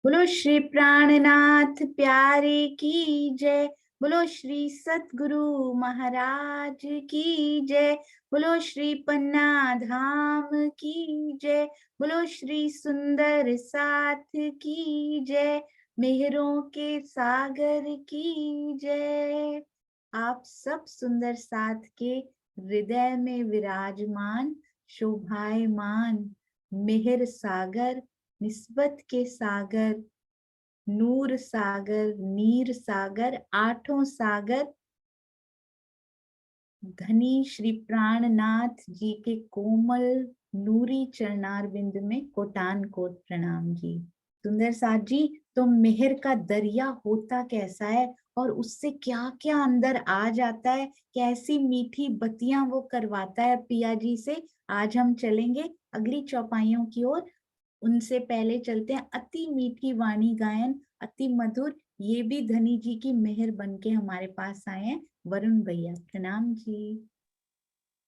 बोलो श्री प्राणनाथ प्यारे की जय। बोलो श्री सतगुरु महाराज की जय। बोलो श्री पन्ना धाम की जय। बोलो श्री सुंदर साथ की जय। मेहरों के सागर की जय। आप सब सुंदर साथ के हृदय में विराजमान शोभायमान मेहर सागर, निस्बत के सागर, नूर सागर, नीर सागर, आठों सागर धनी श्री प्राणनाथ जी के कोमल नूरी चरणार बिंद में कोटान कोट प्रणाम जी। सुंदर साथ जी, तो मेहर का दरिया होता कैसा है और उससे क्या क्या अंदर आ जाता है, कैसी मीठी बत्तियां वो करवाता है पिया जी से। आज हम चलेंगे अगली चौपाइयों की ओर। उनसे पहले चलते हैं अति मीठी वाणी गायन, अति मधुर। ये भी धनी जी की मेहर बन के हमारे पास आए हैं। वरुण भैया, प्रणाम जी।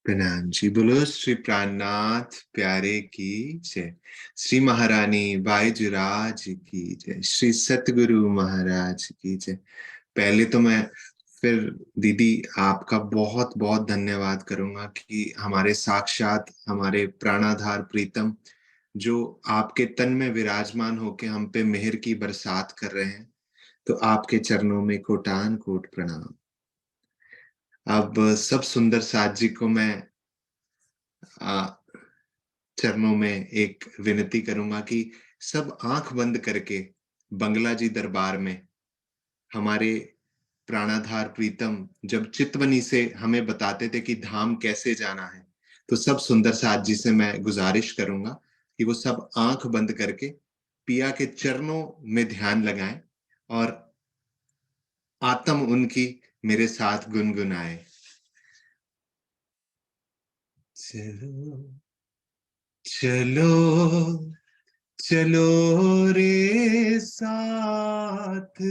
प्रणाम जी। बोलो श्री प्राणनाथ प्यारे की जय। श्री महारानी बाईजुराज की जय। श्री सतगुरु महाराज की जय। पहले तो मैं फिर दीदी आपका बहुत बहुत धन्यवाद करूंगा कि हमारे साक्षात हमारे प्राणाधार प्रीतम जो आपके तन में विराजमान होके हम पे मेहर की बरसात कर रहे हैं, तो आपके चरणों में कोटान कोट प्रणाम। अब सब सुंदर साथ जी को मैं चरणों में एक विनती करूंगा कि सब आंख बंद करके बंगला जी दरबार में हमारे प्राणाधार प्रीतम जब चितवनी से हमें बताते थे कि धाम कैसे जाना है, तो सब सुंदर साथ जी से मैं गुजारिश करूंगा कि वो सब आंख बंद करके पिया के चरणों में ध्यान लगाएं और आत्म उनकी मेरे साथ गुनगुनाए। चलो चलो चलो रे साथ,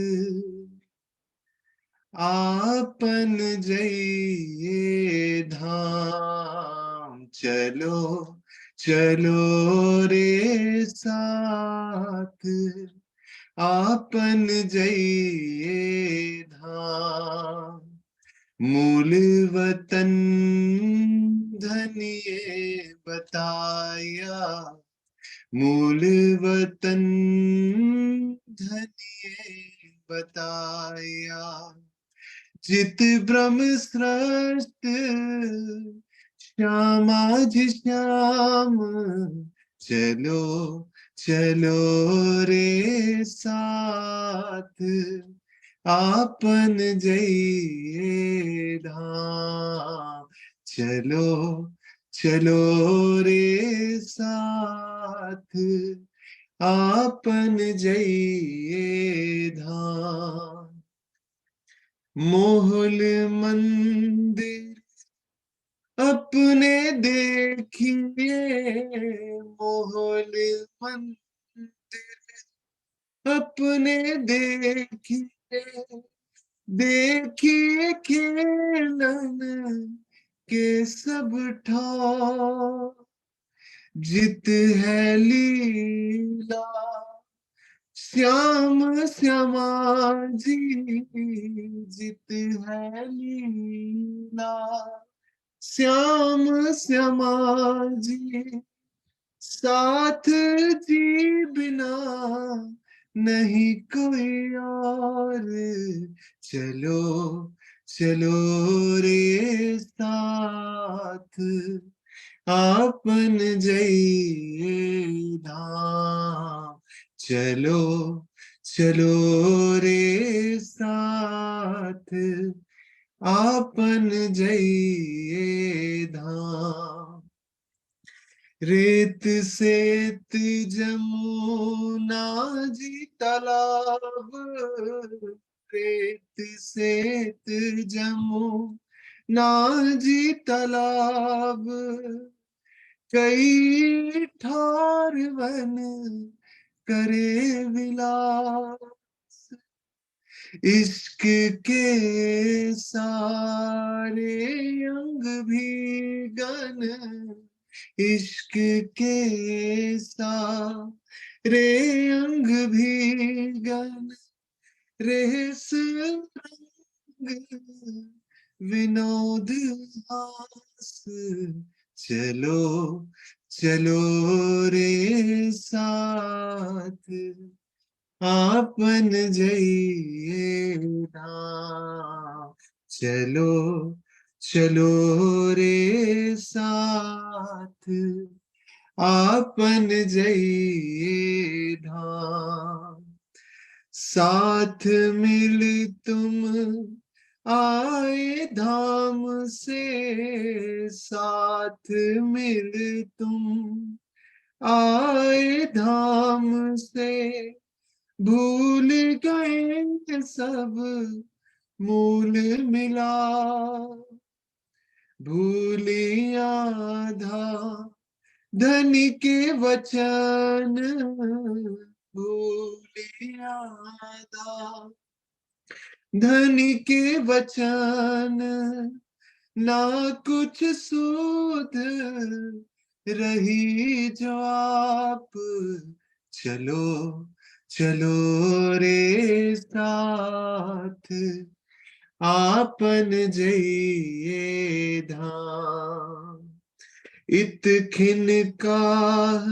आपन जइए धाम। चलो चलो रे साथ, आपन जइए धाम। मूल वतन धनिये बताया, मूल वतन धनिये बताया। जित ब्रह्म सृष्ट श्यामाज श्याम। चलो चलो रे साथ, आपन जइए धाम। चलो चलो रे साथ, आपन जइए धाम। मोहल मंदिर अपने देखिए, मोहल मंदिर अपने देखिए। देखिए खेलन के सब ठाव, जित है लीला श्याम श्यामा जी। जित है लीला श्याम श्यामा जी। साथ जी बिना नहीं कोई और। चलो चलो रे साथ, आपन जइए धाम। चलो चलो रे साथ, आपन जइए धाम। रेत सेत जमुना जी तालाब, रेत सेत जमुना जी तालाब। कई ठार वन करे विलास, इश्क के सारे अंग भीगन। इश्क के सारे रे अंग भीगन रे संग विनोद हास चलो चलो रे साथ आपन जइए धाम चलो चलो रे साथ आपन जइए धाम साथ मिल तुम आए धाम से साथ मिल तुम आए धाम से भूल गए सब मूल मिला भूलिया था धनी के वचन भूलिया था धनी के वचन ना कुछ सूद रही जो आप चलो चलो रे साथ आपन जइए धाम इत खिन काह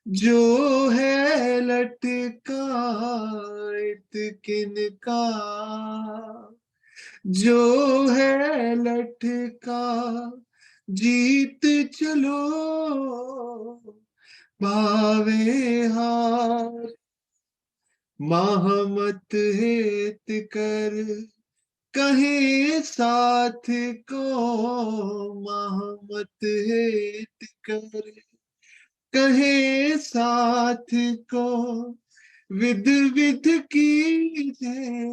जो है लटका इत किन का जो है लटका जीत चलो पावे हार महमत हेत कर कहे साथ को महमत हेत कर कहे साथ को विध विध कीजिए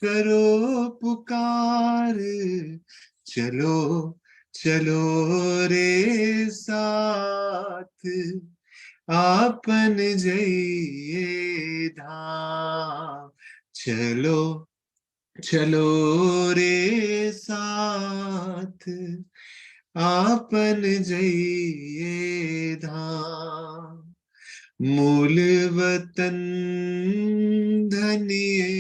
करो पुकार चलो चलो रे साथ आपन जइए धाम चलो चलो रे साथ आपन जइए धाम मूल वतन धनिए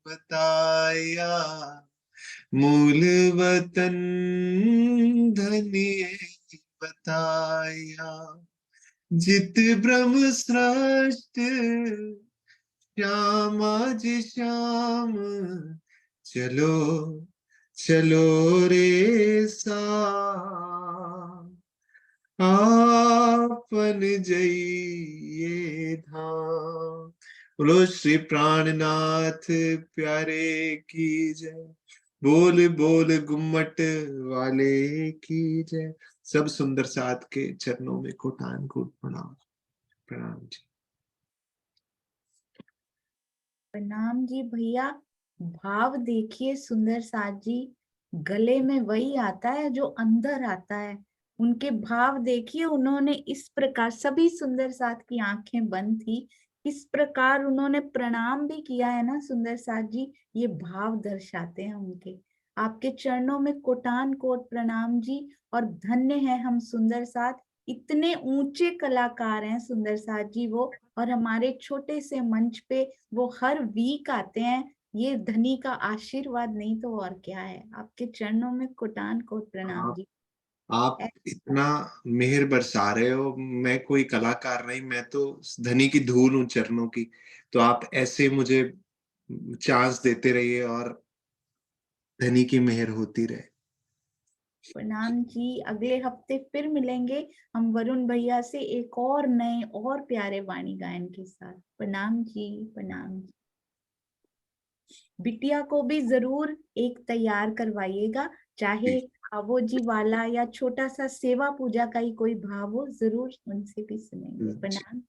बताया मूल वतन धनिए बताया जित ब्रह्म सृष्ट श्यामा जी श्याम चलो चलो रे साथ आपन जइए धाम बोलो श्री प्राणनाथ प्यारे की जय बोल बोल गुम्मट वाले की जय सब सुंदर साथ के चरणों में कोटान कोट प्रणाम प्रणाम जी प्रणाम जी भैया। भाव देखिए सुंदर साथ जी, गले में वही आता है जो अंदर आता है। उनके भाव देखिए, उन्होंने इस प्रकार, सभी सुंदर साथ की आंखें बंद थी, इस प्रकार उन्होंने प्रणाम भी किया है ना सुंदर साथ जी। ये भाव दर्शाते हैं उनके। आपके चरणों में कोटान कोट प्रणाम जी। और धन्य है हम सुंदर साथ, इतने ऊंचे कलाकार हैं सुंदर साथ जी वो, और हमारे छोटे से मंच पे वो हर वीक आते हैं। ये धनी का आशीर्वाद नहीं तो और क्या है। आपके चरणों में कोटान कोट प्रणाम जी। आप इतना मेहर बरसा रहे हो मैं कोई कलाकार नहीं मैं तो धनी की धूल हूं चरणों की तो आप ऐसे मुझे चांस देते रहिए और धनी की मेहर होती रहे प्रणाम जी। अगले हफ्ते फिर मिलेंगे हम वरुण भैया से एक और नए और प्यारे वाणी गायन के साथ। प्रणाम जी, प्रणाम जी। बिटिया को भी जरूर एक तैयार करवाइएगा, चाहे भावो जी वाला या छोटा सा सेवा पूजा का ही कोई भाव हो, जरूर उनसे भी सुनेंगे। प्रणाम।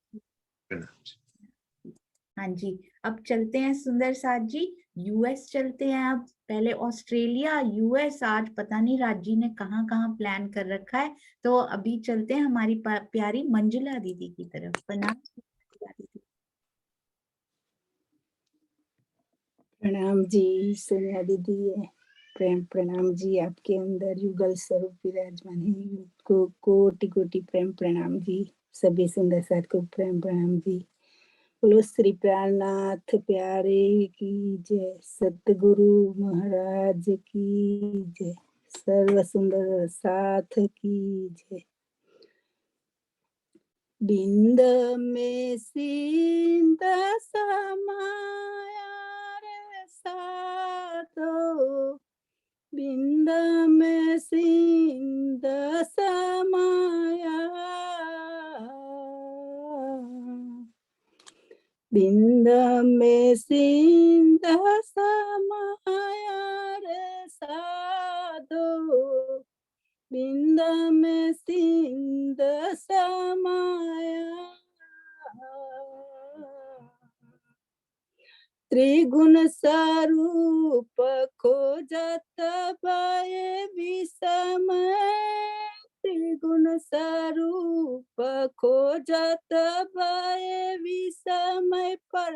प्रणाम हाँ जी, अब चलते हैं सुंदर साथ जी, यूएस चलते हैं। अब पहले ऑस्ट्रेलिया, यूएस, आज पता नहीं राज जी ने कहाँ कहाँ प्लान कर रखा है। तो अभी चलते हैं हमारी प्यारी मंजुला दीदी की तरफ। प्रणाम मंजुला दीदी। प्रणाम जी सोनिया दीदी, प्रेम प्रणाम जी। आपके अंदर युगल स्वरूप विराजमान है, को कोटि कोटि प्रेम प्रणाम जी। सभी सुंदर साथ को प्रेम प्रणाम जी। बोलो श्री प्राणनाथ प्यारे की जय, सतगुरु महाराज की जय, सर्व सुंदर साथ की जय। बिंद में सिंध समाया रे साधो, बिंद में सिंध समाया, बिंद में सिंध समाया रे साधो, बिंद में सिंध समाया। त्रिगुण स्वरूप खोजत भय विषमय, त्रिगुण स्वरूप खोजत भय विषमय, पर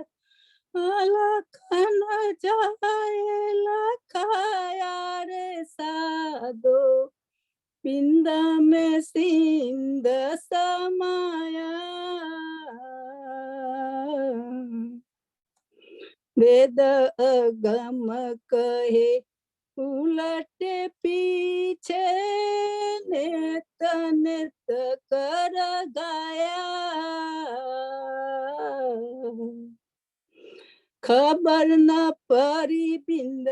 लखन जाए लखाया रे साधो, बिंद में सिंध समाया। वेद अगम कहे उलटे पीछे, नेत नेत कर गाया, खबर न परी बिंद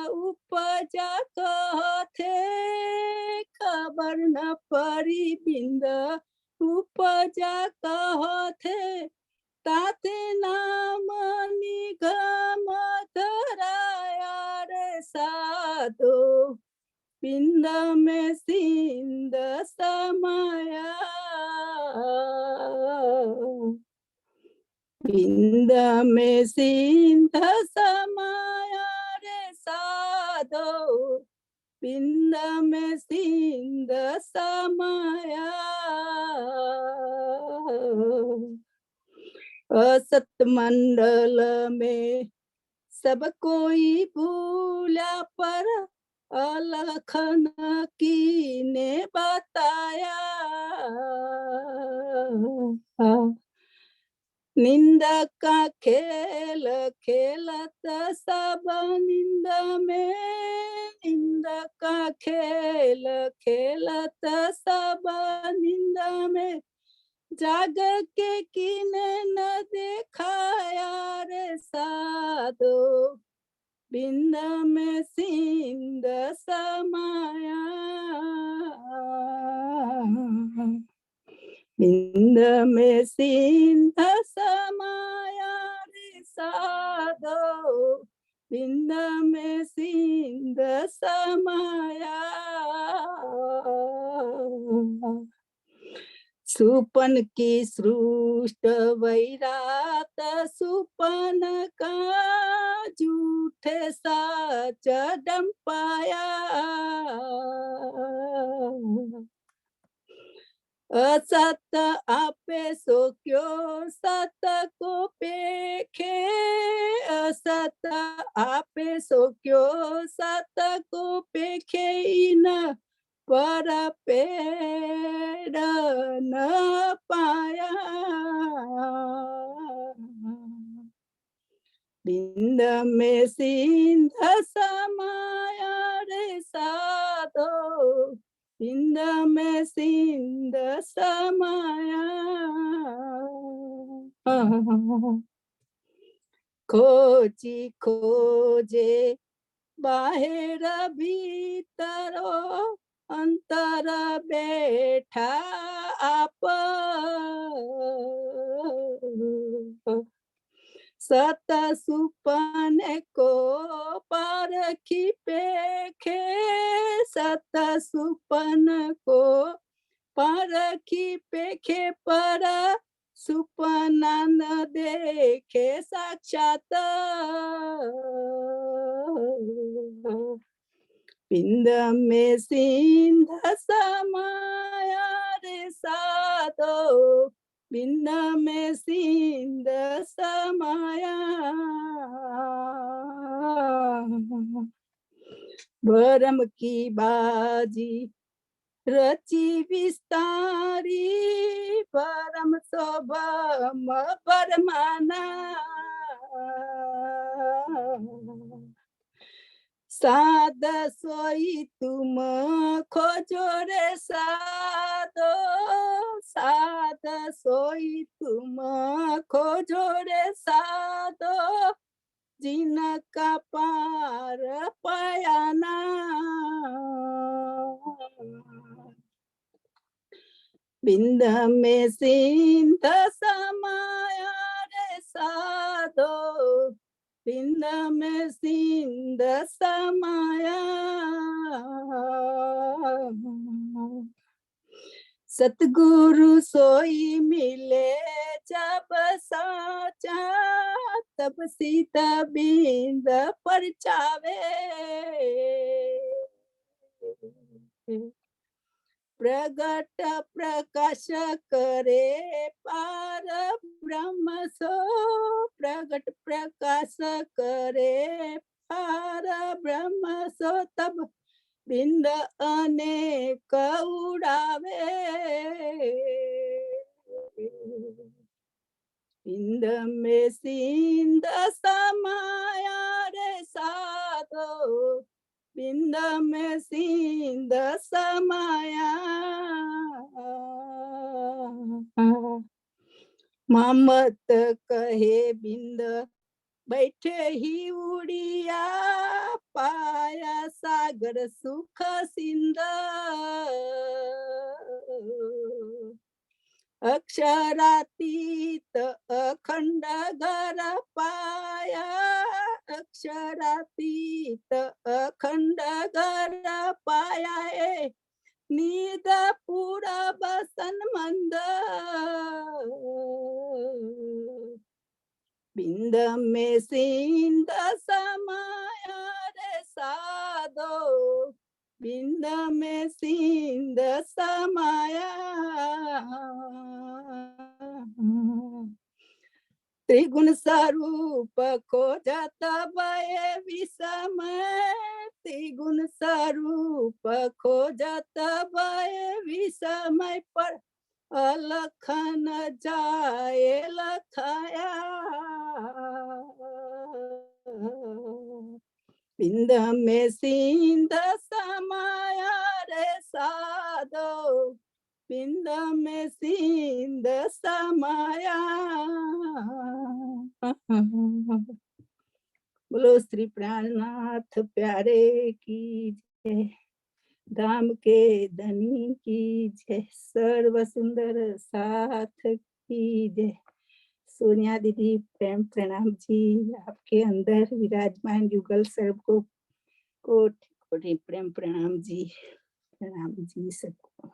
उपजा कहथे, खबर न परी बिंद उपजा कहथे, ताते नाम निगम धराया रे साधो, बिंद में सिंध समाया, बिंद में सिंध समाया रे साधो, बिंद में सिंध समाया। असत मंडल में सब कोई भूला, पर अलखन की ने बताया, निंदा का खेल खेलत सब निंद में, निंदा का खेल खेलत सब निंद में, जाग के किने न दिखाया रे साधो, बिंद में सिंध समाया, बिंद में सिंध समाया रे साधो, बिंद में सिंध समाया। सुपन की सृष्ट वैरात, सुपन का झूठे साच डंपाया, असत आपे सो क्यों सत को पेखे, असत आपे सो क्यों सत को पेखे, इन पर पेड़ न पाया, बिंद में सिंध समाया रे साधो, बिंद में सिंध समाया। खोजी खोजे बाहर भीतरो, अंतर बैठा आप, सत सुपन को परखी पेखे, सत सुपन को परखी पेखे, पर सुपना न देखे साक्षात, बिंद में सिंध समाया रे साधो, बिंद में सिंध समाया। भरम की बाजी रची विस्तारी परम शोभम परमाना साध सोई तुम खोजो रे साधो साध सोई तुम खोजो रे साधो जिनका पार पयाना बिंद में सिंध समाया रे साधो बिंद में सिंध समाया सतगुरु सोई मिले जब साचा तब सीता बिंद परचावे प्रगट प्रकाश करे पार ब्रह्म सो प्रगट प्रकाश करे पार ब्रह्म सो तब बिंद अनेक उड़ावे बिंद में सिंध समाया रे साधो बिंद में सिंध समाया ममत कहे बिंद बैठे ही उड़िया पाया सागर सुख सिंध अक्षरातीत अखंड घर पाया अक्षरातीत अखंड घर पाया नीद पूरा बसन मंद बिंद में सिंध समाया रे साधो बिंद में सिंध समाया त्रिगुण स्वरूप खोजत भय विषमय त्रिगुण स्वरूप खोजत भय विषमय पर अलखन जाए लखाया बिंद में सिंध समाया रे साधो बिंद में सिंध समाया बोलो श्री प्राणनाथ प्यारे की जय धाम के धनी की जय सर्व सुंदर साथ की जय सोनिया दीदी प्रेम प्रणाम जी आपके अंदर विराजमान युगल सर्व को कोटि प्रेम प्रणाम जी सबको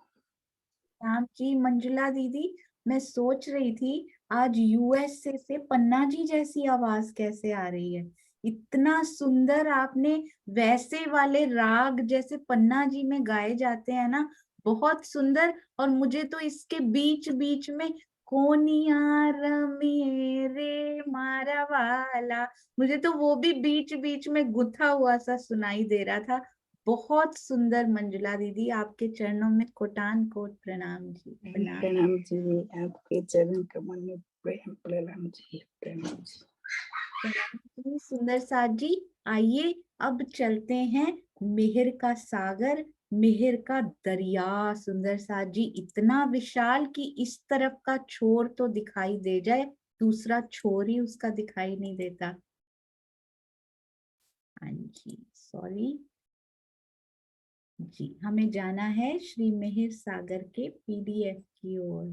राम जी। मंजुला दीदी, मैं सोच रही थी आज यूएसए से पन्ना जी जैसी आवाज कैसे आ रही है। इतना सुंदर आपने वैसे वाले राग जैसे पन्ना जी में गाए जाते हैं ना, बहुत सुंदर। और मुझे तो इसके बीच बीच में कोनियार मेरे मारा वाला, मुझे तो वो भी बीच बीच में गुथा हुआ सा सुनाई दे रहा था। बहुत सुंदर मंजुला दीदी, आपके चरणों में कोटान कोट प्रणाम जी। प्रणाम जी, आपके चरण कमल में प्रेम प्रणाम जी, प्रणाम जी। सुंदर साथ जी, आइए अब चलते हैं मेहर का सागर, मेहर का दरिया। सुंदर साथ जी, इतना विशाल कि इस तरफ का छोर तो दिखाई दे जाए, दूसरा छोर ही उसका दिखाई नहीं देता। हाँ जी, सॉरी जी, हमें जाना है श्री मेहर सागर के पीडीएफ की ओर।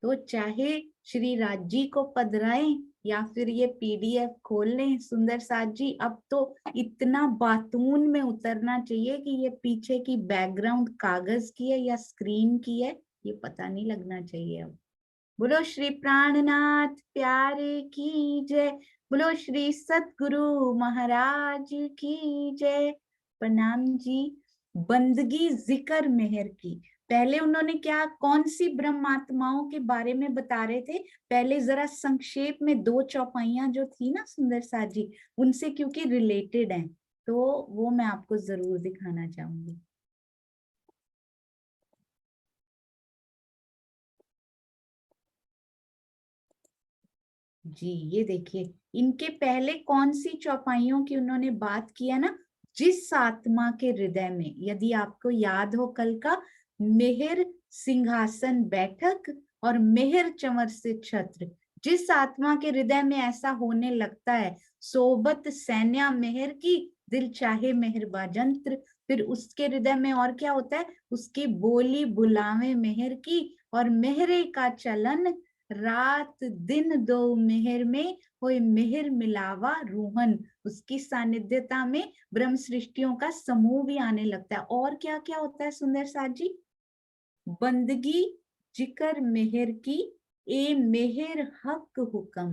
तो चाहे श्री राज जी को पधराएं या फिर ये पीडीएफ खोल लें। सुंदर साथ जी, अब तो इतना बातून में उतरना चाहिए कि ये पीछे की बैकग्राउंड कागज की है या स्क्रीन की है, ये पता नहीं लगना चाहिए। अब बोलो श्री प्राणनाथ प्यारे की जय, बोलो श्री सतगुरु महाराज की जय। प्रणाम जी। बंदगी जिक्र मेहर की, पहले उन्होंने क्या कौन सी ब्रह्मात्माओं के बारे में बता रहे थे, पहले जरा संक्षेप में 2 चौपाइयां जो थी ना सुंदर साथ जी, उनसे क्योंकि रिलेटेड हैं। तो वो मैं आपको जरूर दिखाना चाहूंगी। जी ये देखिए, इनके पहले कौन सी चौपाइयों की उन्होंने बात किया ना, जिस आत्मा के हृदय में, यदि आपको याद हो कल का, मेहर सिंहासन बैठक और मेहर चमर से छत्र, जिस आत्मा के हृदय में ऐसा होने लगता है, सोबत सैन्या मेहर की दिल चाहे मेहर बाजंत्र, फिर उसके हृदय में और क्या होता है, उसकी बोली बुलावे मेहर की और मेहरे का चलन रात दिन दो मेहर में होए मेहर मिलावा रूहन, उसकी सानिध्यता में ब्रह्म सृष्टियों का समूह भी आने लगता है। और क्या क्या होता है सुंदर साथ जी, बंदगी जिकर मेहर की ए मेहर हक हुक्म,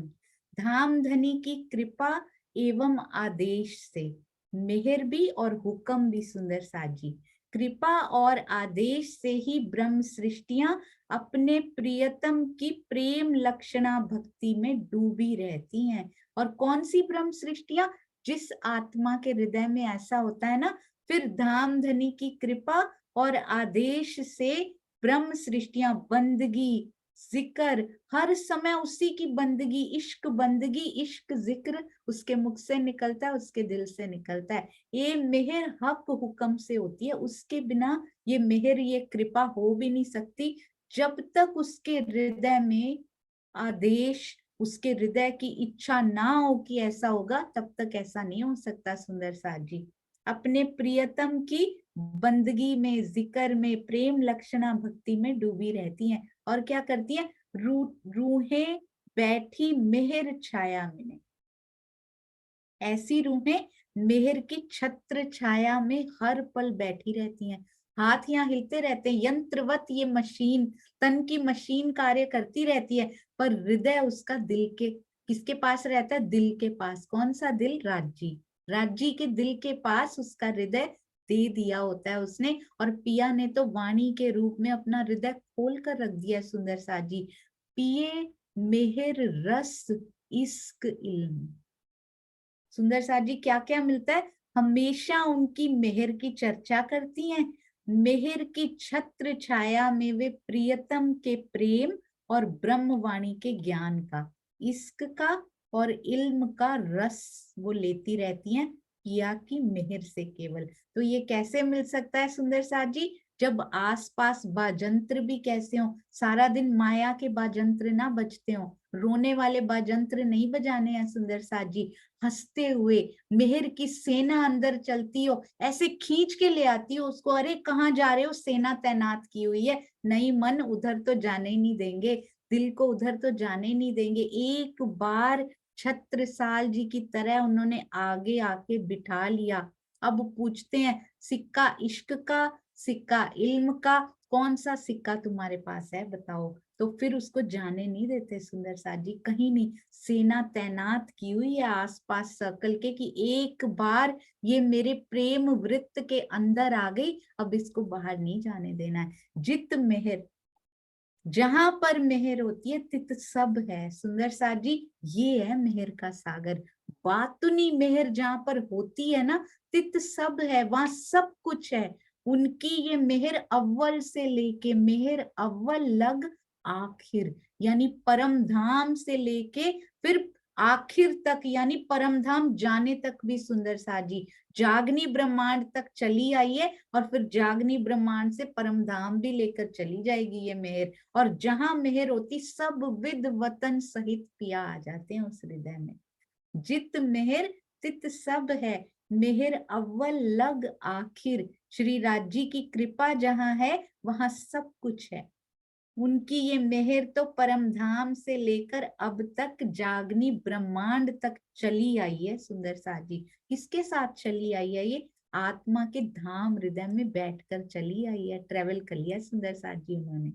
धाम धनी की कृपा एवं आदेश से, मेहर भी और हुक्म भी सुंदर साथ जी, कृपा और आदेश से ही ब्रह्म सृष्टियां अपने प्रियतम की प्रेम लक्षणा भक्ति में डूबी रहती हैं। और कौन सी ब्रह्म सृष्टियां, जिस आत्मा के हृदय में ऐसा होता है ना, फिर धाम धनी की कृपा और आदेश से ब्रह्म सृष्टियां, बंदगी जिक्र, हर समय उसी की बंदगी, बंदगी इश्क जिक्र उसके मुख से निकलता है, उसके दिल से निकलता है। ये मेहर हक हुक्म से होती है, उसके बिना ये मेहर, ये कृपा हो भी नहीं सकती। जब तक उसके हृदय में आदेश, उसके हृदय की इच्छा ना हो कि ऐसा होगा, तब तक ऐसा नहीं हो सकता। सुंदर साथ जी अपने प्रियतम की बंदगी में, जिक्र में, प्रेम लक्षणा भक्ति में डूबी रहती हैं। और क्या करती हैं, रूहें बैठी मेहर छाया में, ऐसी रूहें मेहर की छत्र छाया में हर पल बैठी रहती हैं। हाथ यहाँ हिलते रहते हैं, यंत्रवत ये मशीन, तन की मशीन कार्य करती रहती है, पर हृदय उसका दिल के, किसके पास रहता है, दिल के पास। कौन सा दिल, राज्जी, राज्जी के दिल के पास उसका हृदय दे दिया होता है उसने। और पिया ने तो वाणी के रूप में अपना हृदय खोल कर रख दिया। सुंदर साथ जी, पिए मेहर रस इश्क इल्म, सुंदर साथ जी क्या क्या मिलता है, हमेशा उनकी मेहर की चर्चा करती हैं, मेहर की छत्र छाया में वे प्रियतम के प्रेम और ब्रह्मवाणी के ज्ञान का, इश्क का और इल्म का रस वो लेती रहती हैं, पिया की मेहर से केवल। तो ये कैसे मिल सकता है सुंदर साथ जी, जब आसपास बाजंत्र भी कैसे हो, सारा दिन माया के बाजंत्र ना बजते हो, रोने वाले बाजंत्र नहीं बजाने हैं सुंदर साथ जी, हंसते हुए मेहर की सेना अंदर चलती हो, ऐसे खींच के ले आती हो उसको, अरे कहाँ जा रहे हो, सेना तैनात की हुई है, नहीं मन उधर तो जाने ही नहीं देंगे, दिल को उधर तो जाने ही नहीं देंगे। एक बार छत्रसाल जी की तरह उन्होंने आगे आके बिठा लिया। अब पूछते हैं, सिक्का इश्क का, सिक्का इल्म का, कौन सा सिक्का तुम्हारे पास है बताओ। तो फिर उसको जाने नहीं देते सुंदर साथ जी, कहीं नहीं, सेना तैनात की हुई है आसपास सर्कल के, कि एक बार ये मेरे प्रेम वृत्त के अंदर आ गई, अब इसको बाहर नहीं जाने देना है। जित मेहर, जहां पर मेहर होती है तित सब है। सुंदर साथ जी ये है मेहर का सागर, बातुनी मेहर जहां पर होती है ना, तित सब है, वहां सब कुछ है। उनकी ये मेहर अव्वल से लेके मेहर अव्वल लग आखिर, यानी परम धाम से लेके फिर आखिर तक, यानी परम धाम जाने तक भी सुंदर साथ जी जागनी ब्रह्मांड तक चली आई है, और फिर जागनी ब्रह्मांड से परम धाम भी लेकर चली जाएगी ये मेहर। और जहां मेहर होती, सब विद वतन सहित पिया आ जाते हैं उस हृदय में। जित मेहर तित सब है, मेहर अव्वल लग आखिर, श्री राज्जी की कृपा जहां है वहां सब कुछ है। उनकी ये मेहर तो परम धाम से लेकर अब तक जागनी ब्रह्मांड तक चली आई है। सुंदर साथ जी किसके साथ चली आई है, ये आत्मा के धाम हृदय में बैठकर चली आई है, ट्रेवल कर लिया सुंदर साथ जी उन्होंने।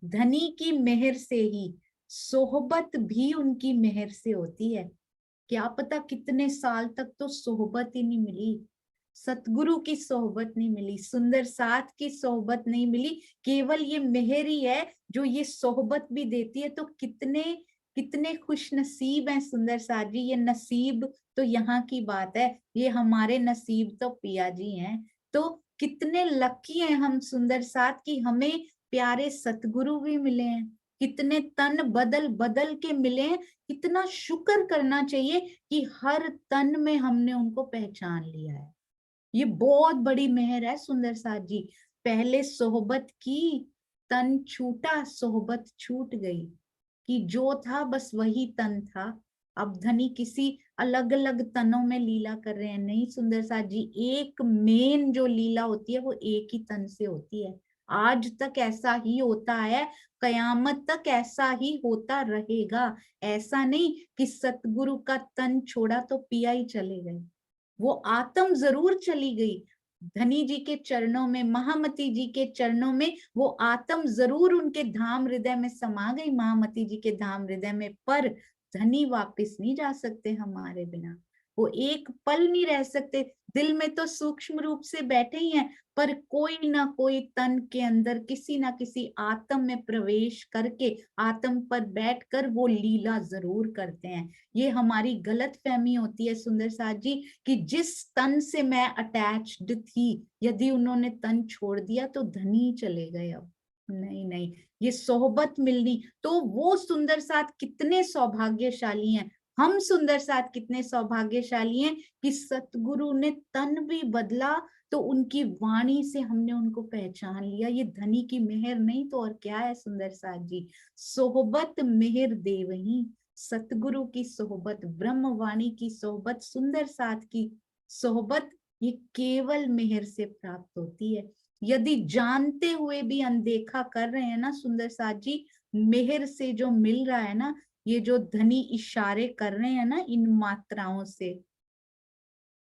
धनी की मेहर से ही सोहबत भी उनकी मेहर से होती है। क्या पता कितने साल तक तो सोहबत ही नहीं मिली, सतगुरु की सोहबत नहीं मिली, सुंदर साथ की सोहबत नहीं मिली, केवल ये मेहर ही है जो ये सोहबत भी देती है। तो कितने कितने खुश नसीब हैं सुंदर साथ जी। ये नसीब तो यहाँ की बात है, ये हमारे नसीब तो पिया जी हैं। तो कितने लकी हैं हम सुंदर साथ कि हमें प्यारे सतगुरु भी मिले हैं, कितने तन बदल बदल के मिले हैं। कितना शुक्र करना चाहिए कि हर तन में हमने उनको पहचान लिया है। ये बहुत बड़ी मेहर है सुंदर साथ जी। पहले सोहबत की, तन छूटा सोहबत छूट गई, कि जो था बस वही तन था। अब धनी किसी अलग अलग तनों में लीला कर रहे हैं, नहीं सुंदर साथ जी। एक मेन जो लीला होती है वो एक ही तन से होती है। आज तक ऐसा ही होता है, कयामत तक ऐसा ही होता रहेगा। ऐसा नहीं कि सतगुरु का तन छोड़ा तो पिया ही चले गए, वो आत्म जरूर चली गई। धनी जी के चरणों में, महामती जी के चरणों में वो आत्म जरूर उनके धाम हृदय में समा गई, महामती जी के धाम हृदय में। पर धनी वापस नहीं जा सकते हमारे बिना, वो एक पल नहीं रह सकते। दिल में तो सूक्ष्म रूप से बैठे ही हैं, पर कोई ना कोई तन के अंदर किसी ना किसी आत्म में प्रवेश करके, आत्म पर बैठकर वो लीला जरूर करते हैं। ये हमारी गलत फहमी होती है सुंदर साथ जी, कि जिस तन से मैं अटैच्ड थी, यदि उन्होंने तन छोड़ दिया तो धनी चले गए। अब नहीं नहीं, ये सोहबत मिलनी, तो वो सुंदर साथ कितने सौभाग्यशाली हैं। हम सुंदर साथ कितने सौभाग्यशाली हैं कि सतगुरु ने तन भी बदला तो उनकी वाणी से हमने उनको पहचान लिया। ये धनी की मेहर नहीं तो और क्या है सुंदर साथ जी। सोहबत मेहर देवही, सतगुरु की सोहबत, ब्रह्मवाणी की सोहबत, सुंदर साथ की सोहबत, ये केवल मेहर से प्राप्त होती है। यदि जानते हुए भी अनदेखा कर रहे हैं ना सुंदर साथ जी, मेहर से जो मिल रहा है ना, ये जो धनी इशारे कर रहे हैं ना इन मात्राओं से,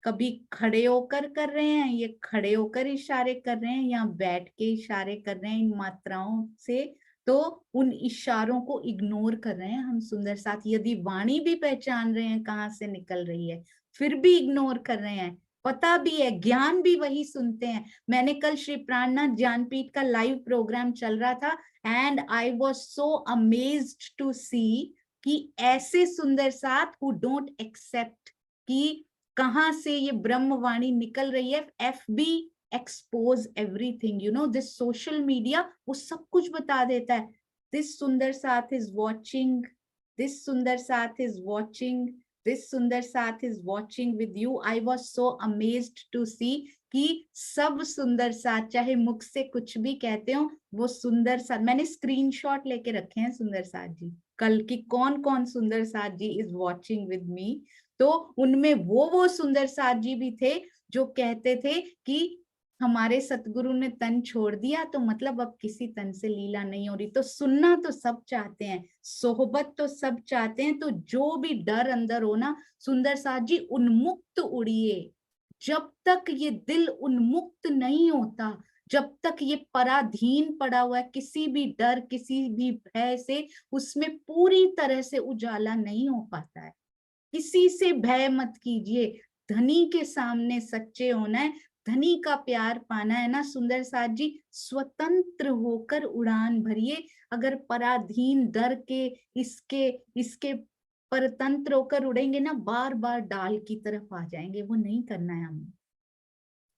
कभी खड़े होकर कर रहे हैं, ये खड़े होकर इशारे कर रहे हैं, या बैठ के इशारे कर रहे हैं इन मात्राओं से, तो उन इशारों को इग्नोर कर रहे हैं हम सुंदर साथ। यदि वाणी भी पहचान रहे हैं कहाँ से निकल रही है, फिर भी इग्नोर कर रहे हैं। पता भी है, ज्ञान भी वही सुनते हैं। मैंने कल श्री प्राणनाथ ज्ञानपीठ का लाइव प्रोग्राम चल रहा था, and I was so amazed to see कि ऐसे सुंदर साथ हु डोंट एक्सेप्ट कि कहाँ से ये ब्रह्मवाणी निकल रही है। FB expose everything, you know, this social media वो सब कुछ बता देता है। दिस सुंदर साथ इज वॉचिंग, दिस सुंदर साथ इज वॉचिंग, दिस सुंदर साथ is watching with you. I was so amazed to see कि सब सुंदर साथ चाहे मुख से कुछ भी कहते हो, वो सुंदर साथ, मैंने स्क्रीनशॉट लेके रखे हैं सुंदर साथ जी कल की, कौन कौन सुंदर साथ जी इज वॉचिंग विद मी। तो उनमें वो सुंदर साथ जी भी थे जो कहते थे कि हमारे सतगुरु ने तन छोड़ दिया तो मतलब अब किसी तन से लीला नहीं हो रही। तो सुनना तो सब चाहते हैं, सोहबत तो सब चाहते हैं, तो जो भी डर अंदर हो ना सुंदर साथ जी, उन्मुक्त उड़िए। जब तक ये दिल उन्मुक्त नहीं होता, जब तक ये पराधीन पड़ा हुआ है किसी भी डर, किसी भी भय से, उसमें पूरी तरह से उजाला नहीं हो पाता है। किसी से भय मत कीजिए, धनी के सामने सच्चे होना है, धनी का प्यार पाना है ना सुंदर साथ जी, स्वतंत्र होकर उड़ान भरिए। अगर पराधीन डर के इसके इसके परतंत्र होकर उड़ेंगे ना, बार बार डाल की तरफ आ जाएंगे, वो नहीं करना है हमें।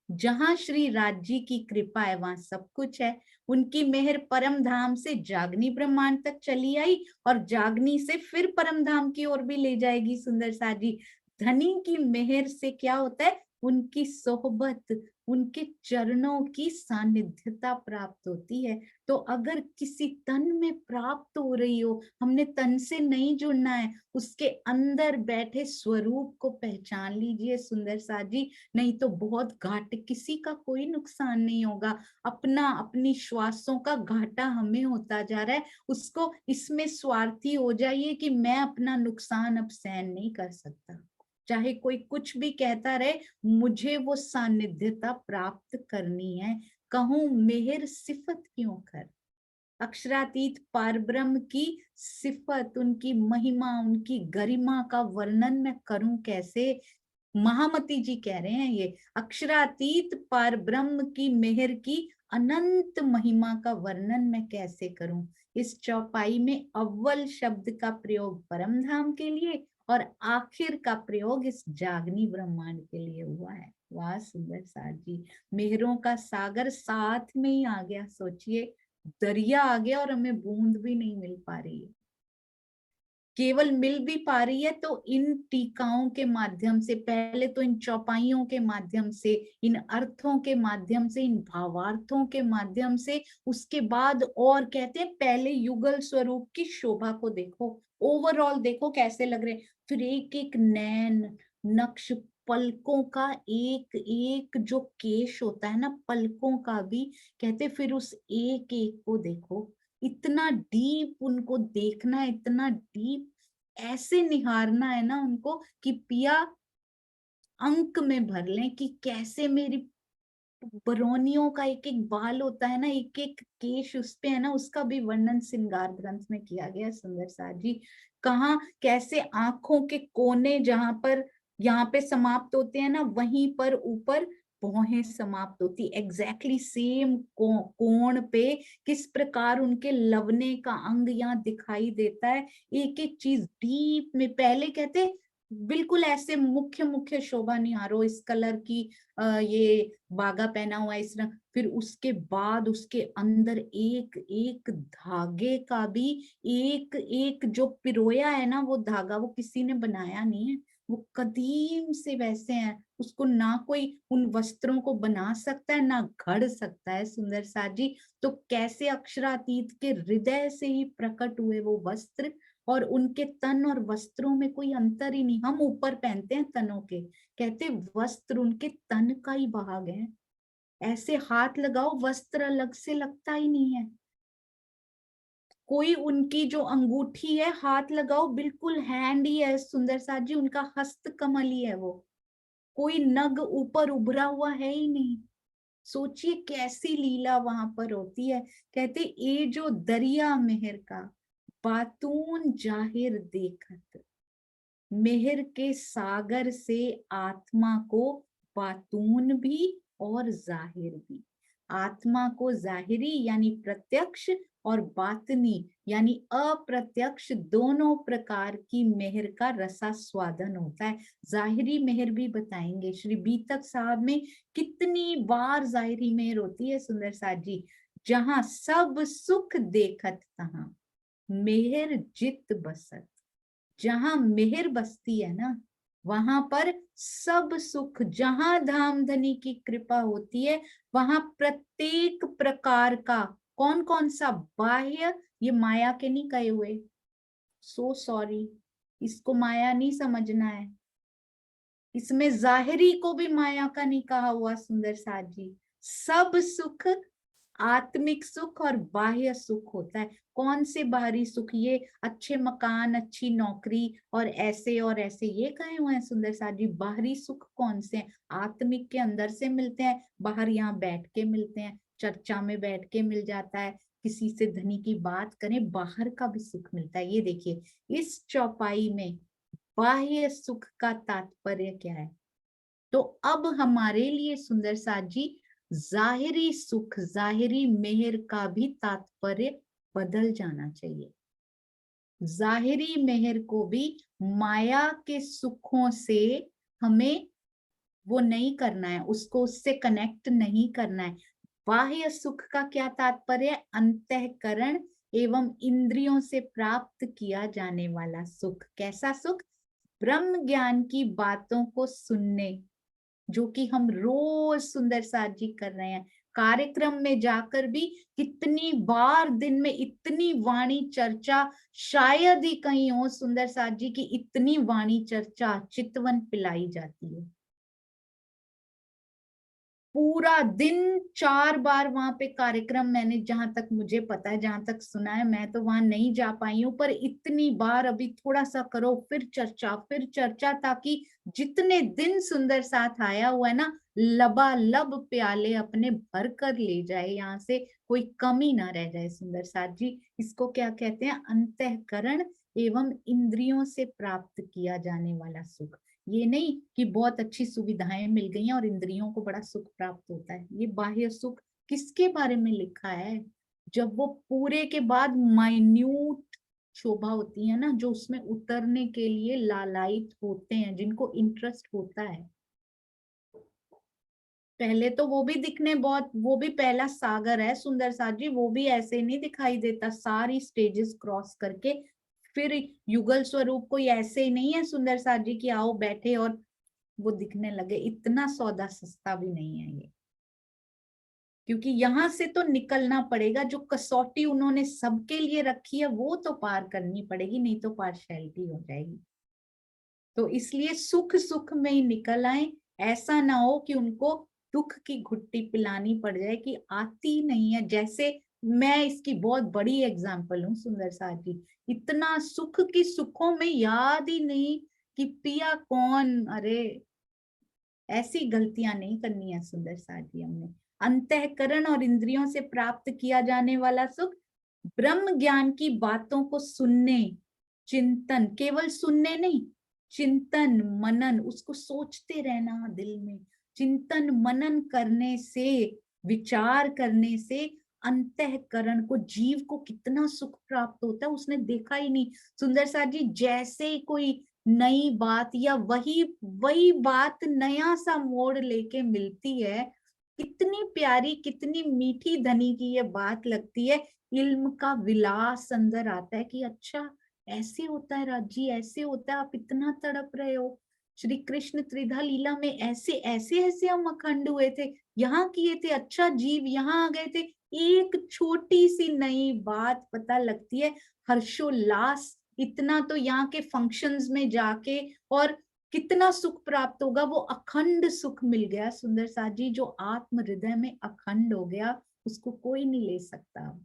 जहां श्री राज जी की कृपा है वहां सब कुछ है। उनकी मेहर परम धाम से जागनी ब्रह्मांड तक चली आई, और जागनी से फिर परम धाम की ओर भी ले जाएगी सुंदर साथ जी। धनी की मेहर से क्या होता है, उनकी सोहबत, उनके चरणों की सानिध्यता प्राप्त होती है। तो अगर किसी तन में प्राप्त हो रही हो, हमने तन से नहीं जुड़ना है, उसके अंदर बैठे स्वरूप को पहचान लीजिए सुंदर साथ जी, नहीं तो बहुत घाटे, किसी का कोई नुकसान नहीं होगा, अपनी श्वासों का घाटा हमें होता जा रहा है। उसको इसमें स्वार्थी हो जाइए कि मैं अपना नुकसान अब सहन नहीं कर सकता, चाहे कोई कुछ भी कहता रहे, मुझे वो सानिध्यता प्राप्त करनी है। कहूं मेहर सिफत क्यों कर, अक्षरातीत पारब्रह्म की सिफत, उनकी महिमा, उनकी गरिमा का वर्णन मैं करूं कैसे। महामती जी कह रहे हैं, ये अक्षरातीत पारब्रह्म की मेहर की अनंत महिमा का वर्णन मैं कैसे करूं। इस चौपाई में अव्वल शब्द का प्रयोग परम धाम के लिए और आखिर का प्रयोग इस जागनी ब्रह्मांड के लिए हुआ है। वाह सुंदर सार जी, मेहरों का सागर साथ में ही आ गया। सोचिए, दरिया आ गया और हमें बूंद भी नहीं मिल पा रही है। केवल मिल भी पा रही है तो इन टीकाओं के माध्यम से, पहले तो इन चौपाइयों के माध्यम से, इन अर्थों के माध्यम से, इन भावार्थों के माध्यम से, उसके बाद और कहते हैं पहले युगल स्वरूप की शोभा को देखो, ओवरऑल देखो कैसे लग रहे। फिर एक एक नैन नक्श, पलकों का एक एक जो केश होता है ना, पलकों का भी कहते, फिर उस एक एक को देखो, इतना डीप उनको देखना, इतना डीप ऐसे निहारना है ना उनको कि पिया अंक में भर लें कि कैसे मेरी बरौनियों का एक एक बाल होता है ना, एक एक केश उस पे है ना, उसका भी वर्णन श्रृंगार ग्रंथ में किया गया। सुंदर सार जी, कहाँ कैसे आंखों के कोने जहां पर यहाँ पे समाप्त होते हैं ना, वहीं पर ऊपर भौहें समाप्त होती, एग्जैक्टली सेम कोण पे किस प्रकार उनके लवने का अंग यहाँ दिखाई देता है। एक एक चीज डीप में, पहले कहते बिल्कुल ऐसे मुख्य मुख्य शोभा निहारो, इस कलर की ये बागा पहना हुआ है इस रंग, फिर उसके बाद उसके अंदर एक एक धागे का भी, एक एक जो पिरोया है ना वो धागा, वो किसी ने बनाया नहीं है, वो कदीम से वैसे हैं। उसको ना कोई उन वस्त्रों को बना सकता है ना घड़ सकता है। सुंदर सार जी, तो कैसे अक्षरातीत के हृदय से ही प्रकट हुए वो वस्त्र, और उनके तन और वस्त्रों में कोई अंतर ही नहीं। हम ऊपर पहनते हैं तनों के, कहते वस्त्र उनके तन का ही भाग है। ऐसे हाथ लगाओ वस्त्र अलग से लगता ही नहीं है। कोई उनकी जो अंगूठी है, हाथ लगाओ बिल्कुल हैंड ही है। सुंदर साथ जी, उनका हस्त कमल ही है वो, कोई नग ऊपर उभरा हुआ है ही नहीं। सोचिए कैसी लीला वहां पर होती है। कहते ये जो दरिया मेहर का बातून जाहिर देखत, मेहर के सागर से आत्मा को बातून भी और जाहिर भी। आत्मा को जाहिरी यानी प्रत्यक्ष और बातनी यानी अप्रत्यक्ष, दोनों प्रकार की मेहर का रसा स्वादन होता है। जाहिरी मेहर भी बताएंगे श्री बीतक साहब में कितनी बार जाहिरी मेहर होती है। सुंदर साथ जी, जहां सब सुख देखत तहां मेहर जित बसत, जहां मेहर बसती है ना वहां पर सब सुख, जहां धाम धनी की कृपा होती है वहां प्रत्येक प्रकार का, कौन कौन सा, बाह्य, ये माया के नहीं कहे हुए, सो सॉरी, इसको माया नहीं समझना है, इसमें जाहिरी को भी माया का नहीं कहा हुआ। सुंदर साथ जी, सब सुख आत्मिक सुख और बाह्य सुख होता है। कौन से बाहरी सुख, ये अच्छे मकान, अच्छी नौकरी और ऐसे ये कहे हुए हैं सुंदर साथ जी। बाहरी सुख कौन से हैं? आत्मिक के अंदर से मिलते हैं, बाहर यहाँ बैठ के मिलते हैं, चर्चा में बैठ के मिल जाता है, किसी से धनी की बात करें, बाहर का भी सुख मिलता है। ये देखिए इस चौपाई में बाह्य सुख का तात्पर्य क्या है। तो अब हमारे लिए सुंदर साथ जी जाहिरी सुख, जाहिरी मेहर का भी तात्पर्य बदल जाना चाहिए। जाहिरी मेहर को भी माया के सुखों से हमें वो नहीं करना है, उसको उससे कनेक्ट नहीं करना है। बाह्य सुख का क्या तात्पर्य है? अंतःकरण एवं इंद्रियों से प्राप्त किया जाने वाला सुख। कैसा सुख? ब्रह्म ज्ञान की बातों को सुनने, जो कि हम रोज सुंदर साथ जी कर रहे हैं। कार्यक्रम में जाकर भी कितनी बार दिन में इतनी वाणी चर्चा, शायद ही कहीं हो सुंदर साथ जी की इतनी वाणी चर्चा चितवन पिलाई जाती है। पूरा दिन 4 बार वहां पे कार्यक्रम, मैंने जहां तक मुझे पता है, जहां तक सुना है, मैं तो वहां नहीं जा पाई हूँ, पर इतनी बार अभी थोड़ा सा करो फिर चर्चा, ताकि जितने दिन सुंदर साथ आया हुआ है ना, लबालब प्याले अपने भर कर ले जाए, यहाँ से कोई कमी ना रह जाए। सुंदर साथ जी, इसको क्या कहते हैं? अंतःकरण एवं इंद्रियों से प्राप्त किया जाने वाला सुख। ये नहीं कि बहुत अच्छी सुविधाएं मिल गई हैं और इंद्रियों को बड़ा सुख प्राप्त होता है, ये बाह्य सुख किसके बारे में लिखा है? जब वो पूरे के बाद माइन्यूट शोभा होती है ना, जो उसमें उतरने के लिए लालायित होते हैं, जिनको इंटरेस्ट होता है। पहले तो वो भी दिखने बहुत, वो भी पहला सागर है सुंदर साथ जी, वो भी ऐसे नहीं दिखाई देता, सारी स्टेजेस क्रॉस करके फिर युगल स्वरूप कोई ऐसे ही नहीं है सुंदर साथ जी कि आओ बैठे और वो दिखने लगे। इतना सौदा सस्ता भी नहीं है ये, क्योंकि यहां से तो निकलना पड़ेगा। जो कसौटी उन्होंने सबके लिए रखी है वो तो पार करनी पड़ेगी, नहीं तो पार्शियलिटी हो जाएगी। तो इसलिए सुख सुख में ही निकल आए, ऐसा ना हो कि उनको दुख की घुट्टी पिलानी पड़ जाए कि आती नहीं है। जैसे मैं इसकी बहुत बड़ी एग्जांपल हूँ सुंदर साथ जी, इतना सुख की सुखों में याद ही नहीं कि पिया कौन। अरे ऐसी गलतियां नहीं करनी है सुंदर साथ जी हमने। अंतःकरण और इंद्रियों से प्राप्त किया जाने वाला सुख ब्रह्म ज्ञान की बातों को सुनने, चिंतन, केवल सुनने नहीं, चिंतन मनन, उसको सोचते रहना दिल में, चिंतन मनन करने से, विचार करने से अंतःकरण को, जीव को कितना सुख प्राप्त होता है उसने देखा ही नहीं। सुंदर साथ जी जैसे ही कोई नई बात या वही वही बात नया सा मोड़ लेके मिलती है, कितनी प्यारी कितनी मीठी धनी की ये बात लगती है, इल्म का विलास अंदर आता है कि अच्छा ऐसे होता है राजी, ऐसे होता है, आप इतना तड़प रहे हो। श्री कृष्ण त्रिधा लीला में ऐसे ऐसे ऐसे हम अखंड हुए थे, यहाँ किए थे, अच्छा जीव यहाँ आ गए थे। एक छोटी सी नई बात पता लगती है, हर्षोल्लास इतना तो यहाँ के फंक्शंस में जाके, और कितना सुख प्राप्त होगा, वो अखंड सुख मिल गया सुंदर साथ जी। जो आत्म हृदय में अखंड हो गया उसको कोई नहीं ले सकता।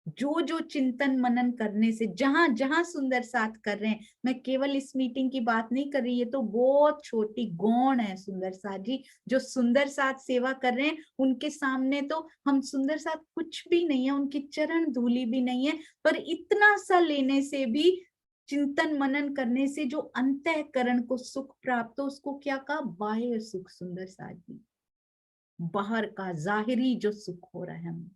जो जो चिंतन मनन करने से, जहां जहां सुंदर साथ कर रहे हैं, मैं केवल इस मीटिंग की बात नहीं कर रही, ये तो बहुत छोटी गौण है सुंदर साथ जी। जो सुंदर साथ सेवा कर रहे हैं उनके सामने तो हम सुंदर साथ कुछ भी नहीं है, उनकी चरण धूली भी नहीं है। पर इतना सा लेने से भी, चिंतन मनन करने से जो अंतःकरण को सुख प्राप्त हो, उसको क्या कहा? बाह्य सुख सुंदर साथ जी, बाहर का जाहिरी जो सुख हो रहा है हमें।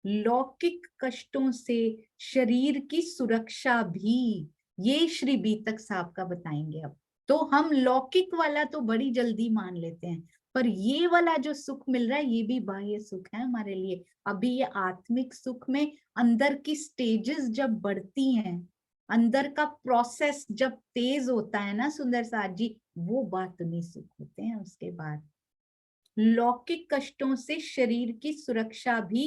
लौकिक कष्टों से शरीर की सुरक्षा भी, ये श्री बीतक साहब का बताएंगे अब। तो हम लौकिक वाला तो बड़ी जल्दी मान लेते हैं, पर ये वाला जो सुख मिल रहा है ये भी बाह्य सुख है हमारे लिए। अभी ये आत्मिक सुख में अंदर की स्टेजेस जब बढ़ती हैं, अंदर का प्रोसेस जब तेज होता है ना सुंदर साथ जी, वो बातमी सुख होते हैं उसके बाद। लौकिक कष्टों से शरीर की सुरक्षा भी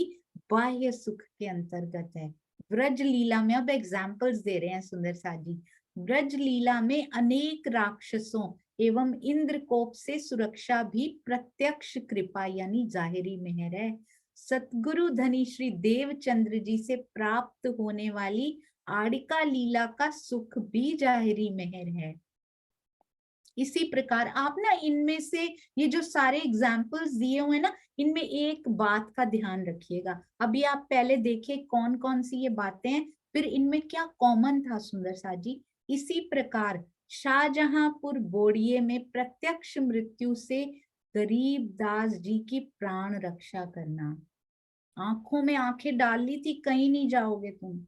बाह्य सुख के अंतर्गत है। व्रज लीला में, अब एग्जाम्पल्स दे रहे हैं सुंदर साथ जी, व्रज लीला में अनेक राक्षसों एवं इंद्रकोप से सुरक्षा भी प्रत्यक्ष कृपा यानी जाहिरी मेहर है। सतगुरु धनी श्री देवचंद्र जी से प्राप्त होने वाली आड़िका लीला का सुख भी जाहिरी मेहर है। इसी प्रकार आप ना इनमें से ये जो सारे एग्जाम्पल्स दिए हुए हैं ना, इनमें एक बात का ध्यान रखिएगा। अभी आप पहले देखिए कौन कौन सी ये बातें हैं, फिर इनमें क्या कॉमन था सुंदर साथ जी। इसी प्रकार शाहजहांपुर बोड़िए में प्रत्यक्ष मृत्यु से गरीब दास जी की प्राण रक्षा करना, आंखों में आंखें डाल ली थी, कहीं नहीं जाओगे तुम।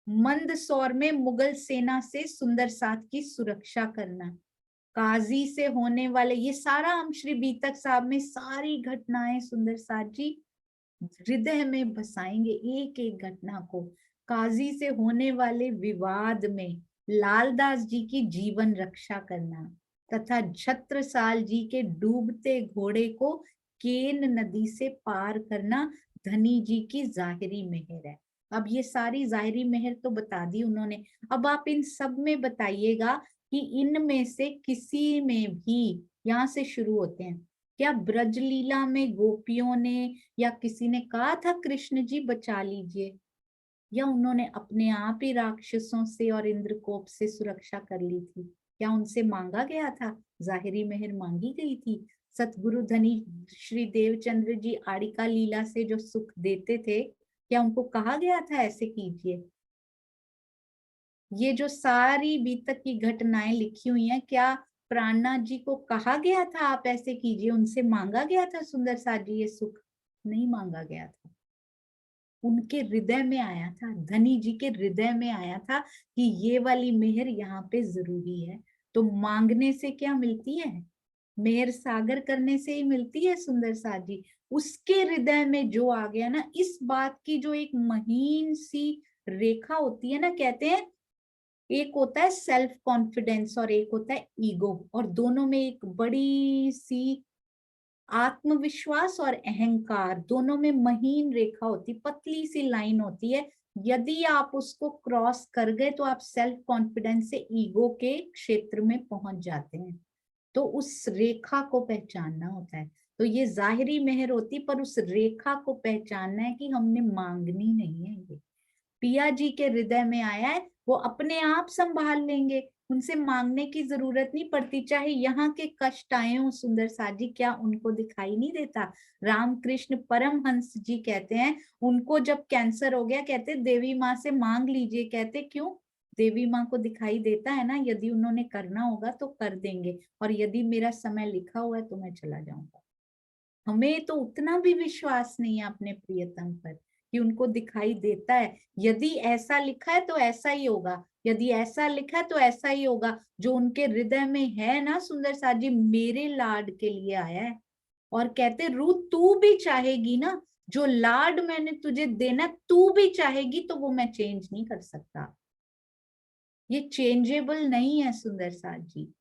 मंदसौर में मुगल सेना से सुंदर साथ की सुरक्षा करना, काजी से होने वाले, ये सारा हम श्री बीतक साहब में सारी घटनाएं सुंदर साथ जी हृदय में बसाएंगे एक एक घटना को। काजी से होने वाले विवाद में लालदास जी की जीवन रक्षा करना, तथा छत्रसाल जी के डूबते घोड़े को केन नदी से पार करना धनी जी की जाहिरी मेहर है। अब ये सारी जाहिरी मेहर तो बता दी उन्होंने। अब आप इन सब में बताइएगा कि इनमें से किसी में भी, यहाँ से शुरू होते हैं, क्या ब्रजलीला में गोपियों ने या किसी ने कहा था कृष्ण जी बचा लीजिए, या उन्होंने अपने आप ही राक्षसों से और इंद्रकोप से सुरक्षा कर ली थी? क्या उनसे मांगा गया था? जाहिरी मेहर मांगी गई थी। सतगुरु धनी श्री देवचंद्र जी आड़िका लीला से जो सुख देते थे, क्या उनको कहा गया था ऐसे कीजिए? ये जो सारी बीतक की घटनाएं लिखी हुई हैं, क्या प्राणनाथ जी को कहा गया था आप ऐसे कीजिए? उनसे मांगा गया था सुंदर साथ जी ये सुख? नहीं मांगा गया था, उनके हृदय में आया था, धनी जी के हृदय में आया था कि ये वाली मेहर यहाँ पे जरूरी है। तो मांगने से क्या मिलती है? मेहर सागर करने से ही मिलती है सुंदर साथ जी। उसके हृदय में जो आ गया ना, इस बात की जो एक महीन सी रेखा होती है ना, कहते हैं एक होता है सेल्फ कॉन्फिडेंस और एक होता है ईगो, और दोनों में एक बड़ी सी आत्मविश्वास और अहंकार, दोनों में महीन रेखा होती, पतली सी लाइन होती है। यदि आप उसको क्रॉस कर गए तो आप सेल्फ कॉन्फिडेंस से ईगो के क्षेत्र में पहुंच जाते हैं। तो उस रेखा को पहचानना होता है। तो ये जाहिरी मेहर होती, पर उस रेखा को पहचानना है कि हमने मांगनी नहीं है। ये पिया जी के हृदय में आया है, वो अपने आप संभाल लेंगे, उनसे मांगने की जरूरत नहीं पड़ती। चाहे यहाँ के कष्ट आए हो सुंदर साथ जी, क्या उनको दिखाई नहीं देता? रामकृष्ण परमहंस जी कहते हैं, उनको जब कैंसर हो गया, कहते देवी माँ से मांग लीजिए। कहते क्यों? देवी माँ को दिखाई देता है ना, यदि उन्होंने करना होगा तो कर देंगे, और यदि मेरा समय लिखा हुआ है तो मैं चला जाऊंगा। हमें तो उतना भी विश्वास नहीं है अपने प्रियतम पर कि उनको दिखाई देता है। यदि ऐसा लिखा है तो ऐसा ही होगा, यदि ऐसा लिखा है तो ऐसा ही होगा। जो उनके हृदय में है ना सुंदर साथ जी, मेरे लाड के लिए आया है। और कहते रूथ तू भी चाहेगी ना, जो लाड मैंने तुझे देना तू भी चाहेगी, तो वो मैं चेंज नहीं कर सकता। ये चेंजेबल नहीं है सुंदर साथ जी।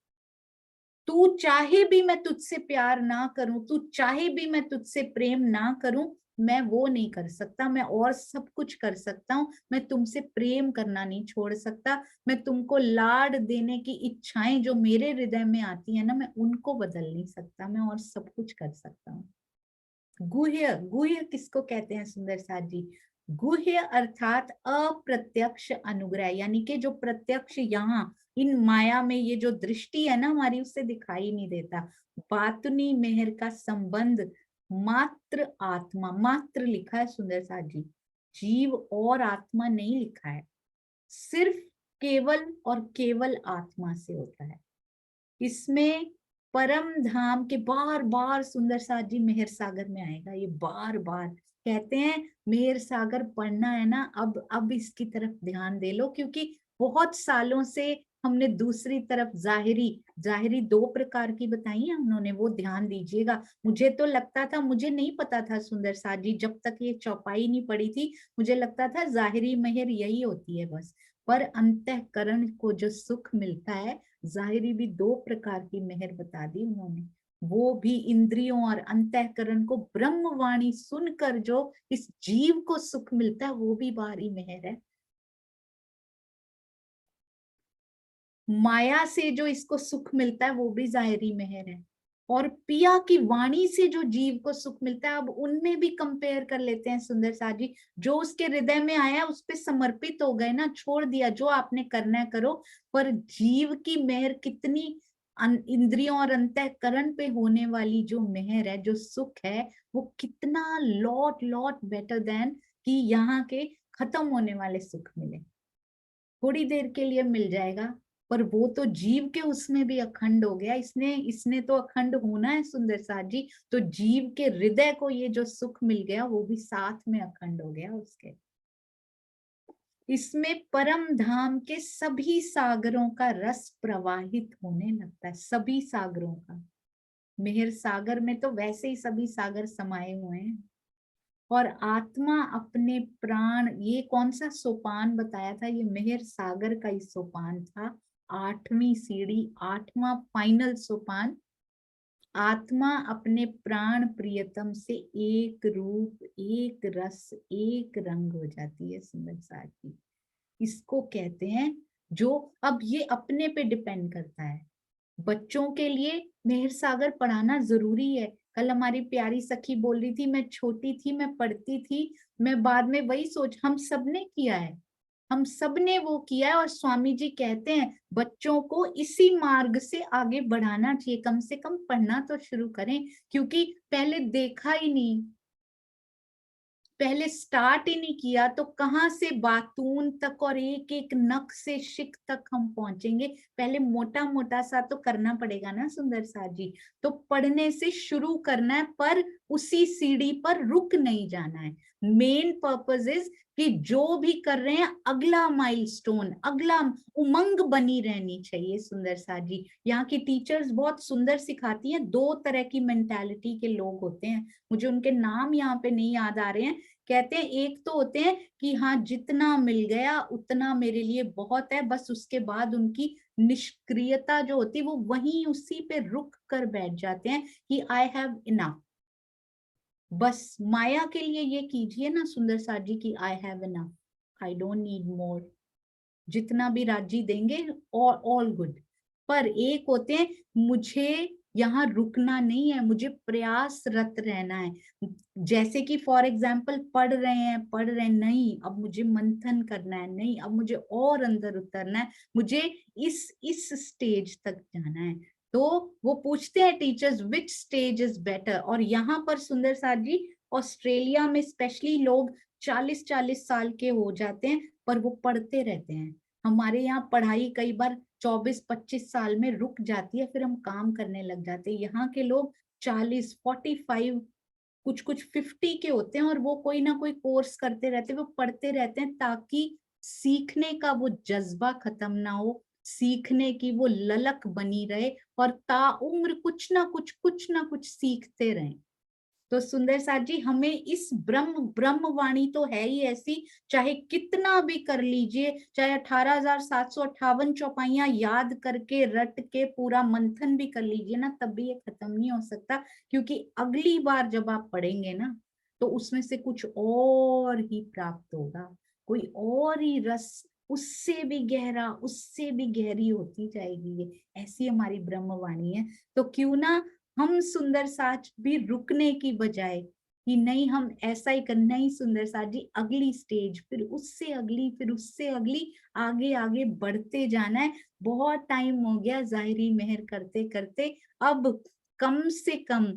तू चाहे भी मैं तुझसे प्यार ना करूं, तू चाहे भी मैं तुझसे प्रेम ना करूं, मैं वो नहीं कर सकता। मैं और सब कुछ कर सकता हूँ, मैं तुमसे प्रेम करना नहीं छोड़ सकता। मैं तुमको लाड देने की इच्छाएं जो मेरे हृदय में आती है ना, मैं उनको बदल नहीं सकता। मैं और सब कुछ कर सकता हूँ। गुह्य, गुह्य किसको कहते हैं सुंदर साथ जी? गुह्य अर्थात अप्रत्यक्ष अनुग्रह, यानी कि जो प्रत्यक्ष यहाँ इन माया में ये जो दृष्टि है ना हमारी, उससे दिखाई नहीं देता। बातुनी मेहर का संबंध मात्र आत्मा, मात्र लिखा है सुंदर साथ जी, जीव और आत्मा नहीं लिखा है, सिर्फ केवल और केवल आत्मा से होता है। इसमें परम धाम के बार बार सुंदर साथ जी मेहर सागर में आएगा, ये बार बार कहते हैं मेहर सागर पढ़ना है ना, अब इसकी तरफ ध्यान दे लो, क्योंकि बहुत सालों से हमने दूसरी तरफ जाहिरी जाहिरी 2 प्रकार की बताई है उन्होंने, वो ध्यान दीजिएगा। मुझे तो लगता था, मुझे नहीं पता था सुंदर साथ जी, जब तक ये चौपाई नहीं पड़ी थी, मुझे लगता था जाहिरी मेहर यही होती है बस। पर अंतःकरण को जो सुख मिलता है, जाहिरी भी 2 प्रकार की मेहर बता दी उन्होंने। वो भी इंद्रियों और अंतःकरण को ब्रह्मवाणी सुनकर जो इस जीव को सुख मिलता है, वो भी बाहरी मेहर है। माया से जो इसको सुख मिलता है, वो भी जाहिरी मेहर है। और पिया की वाणी से जो जीव को सुख मिलता है, अब उनमें भी कंपेयर कर लेते हैं सुंदर साथ जी। जो उसके हृदय में आया उस पे समर्पित हो गए ना, छोड़ दिया, जो आपने करना है करो। पर जीव की मेहर कितनी, इंद्रियों और अंतःकरण पे होने वाली जो मेहर है, जो सुख है, वो कितना लॉट लॉट बेटर देन कि यहाँ के खत्म होने वाले सुख मिले। थोड़ी देर के लिए मिल जाएगा, पर वो तो जीव के उसमें भी अखंड हो गया। इसने इसने तो अखंड होना है सुंदर साथ जी, तो जीव के हृदय को ये जो सुख मिल गया, वो भी साथ में अखंड हो गया उसके। इसमें परम धाम के सभी सागरों का रस प्रवाहित होने लगता है, सभी सागरों का। मेहर सागर में तो वैसे ही सभी सागर समाये हुए हैं। और आत्मा अपने प्राण, ये कौन सा सोपान बताया था? ये मेहर सागर का ही सोपान था, 8वीं सीढ़ी, 8वां फाइनल सोपान। आत्मा अपने प्राण प्रियतम से एक रूप, एक रस, एक रंग हो जाती है सुंदर साथ जी। इसको कहते हैं जो, अब ये अपने पे डिपेंड करता है। बच्चों के लिए मेहर सागर पढ़ाना जरूरी है। कल हमारी प्यारी सखी बोल रही थी, मैं छोटी थी, मैं पढ़ती थी, मैं बाद में वही सोच, हम सबने किया है, हम सबने वो किया है। और स्वामी जी कहते हैं बच्चों को इसी मार्ग से आगे बढ़ाना चाहिए, कम से कम पढ़ना तो शुरू करें, क्योंकि पहले देखा ही नहीं, पहले स्टार्ट ही नहीं किया, तो कहाँ से बातून तक और एक एक नख से शिक तक हम पहुंचेंगे? पहले मोटा मोटा सा तो करना पड़ेगा ना सुंदर साथ जी। तो पढ़ने से शुरू करना है, पर उसी सीढ़ी पर रुक नहीं जाना है। मेन पर्पस इज कि जो भी कर रहे हैं अगला माइलस्टोन, अगला उमंग बनी रहनी चाहिए। सुंदर साथ जी, यहाँ की टीचर्स बहुत सुंदर सिखाती हैं। 2 तरह की मेंटालिटी के लोग होते हैं, मुझे उनके नाम यहाँ पे नहीं याद आ रहे हैं। कहते हैं एक तो होते हैं कि हाँ जितना मिल गया उतना मेरे लिए बहुत है, बस उसके बाद उनकी निष्क्रियता जो होती है वो वहीं उसी पे रुक कर बैठ जाते हैं कि आई हैव इनफ। बस माया के लिए ये कीजिए ना सुंदर साथ जी की I have enough, I don't need more, जितना भी राजी देंगे ऑल गुड। पर एक होते हैं मुझे यहाँ रुकना नहीं है, मुझे प्रयासरत रहना है। जैसे कि फॉर एग्जाम्पल पढ़ रहे हैं, नहीं अब मुझे मंथन करना है, नहीं अब मुझे और अंदर उतरना है, मुझे इस स्टेज तक जाना है। तो वो पूछते हैं teachers which stage is better. और यहाँ पर सुंदर साथ जी ऑस्ट्रेलिया में स्पेशली लोग 40-40 साल के हो जाते हैं पर वो पढ़ते रहते हैं। हमारे यहाँ पढ़ाई कई बार 24-25 साल में रुक जाती है, फिर हम काम करने लग जाते हैं। यहाँ के लोग 40, 45, कुछ 50 के होते हैं और वो कोई ना कोई कोर्स करते रहते हैं, वो पढ़ते रहते हैं ताकि सीखने का वो जज्बा खत्म ना हो, सीखने की वो ललक बनी रहे और ताउम्र कुछ ना कुछ सीखते रहें। तो सुंदर साथ जी हमें इस ब्रह्म वाणी तो है ही ऐसी, चाहे कितना भी कर लीजिए, चाहे 18,758 चौपाइयां याद करके रट के पूरा मंथन भी कर लीजिए ना, तब भी ये खत्म नहीं हो सकता। क्योंकि अगली बार जब आप पढ़ेंगे ना तो उसमें से कुछ और ही प्राप्त होगा, कोई और ही रस उससे भी गहरा, उससे भी गहरी होती जाएगी। ये ऐसी हमारी ब्रह्मवाणी है। तो क्यों ना हम सुंदर साथ भी रुकने की बजाय कि नहीं हम ऐसा ही करना ही, सुंदर साथ जी अगली स्टेज, फिर उससे अगली, फिर उससे अगली, आगे आगे बढ़ते जाना है। बहुत टाइम हो गया जाहिरी मेहर करते करते, अब कम से कम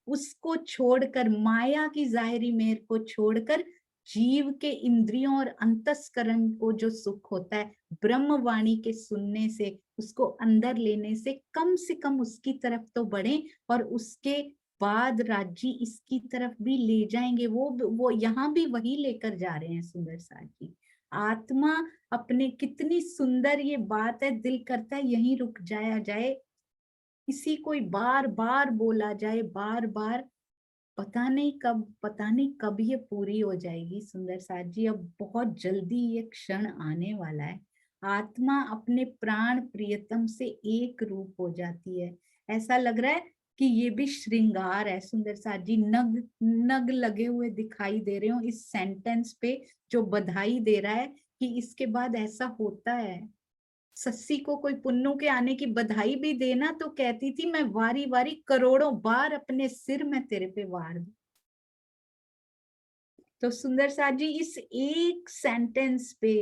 उसको छोड़कर, माया की जाहिरी मेहर को छोड़कर जीव के इंद्रियों और अंतस्करण को जो सुख होता है ब्रह्मवाणी के सुनने से, उसको अंदर लेने से कम उसकी तरफ तो बढ़े। और उसके बाद राज्य इसकी तरफ भी ले जाएंगे। वो यहाँ भी वही लेकर जा रहे हैं सुंदर साथ जी। आत्मा अपने, कितनी सुंदर ये बात है, दिल करता है यहीं रुक जाया जाए, इसी कोई बार बार बोला जाए, बार बार। पता नहीं कब ये पूरी हो जाएगी सुंदर साथ जी। अब बहुत जल्दी ये क्षण आने वाला है। आत्मा अपने प्राण प्रियतम से एक रूप हो जाती है। ऐसा लग रहा है कि ये भी श्रृंगार है सुंदर साथ जी। नग नग लगे हुए दिखाई दे रहे हो इस सेंटेंस पे, जो बधाई दे रहा है कि इसके बाद ऐसा होता है। सस्सी को कोई पुन्नू के आने की बधाई भी देना तो कहती थी मैं वारी वारी करोड़ों बार अपने सिर में तेरे पे वार दूं। तो सुंदर साथ जी इस एक सेंटेंस पे,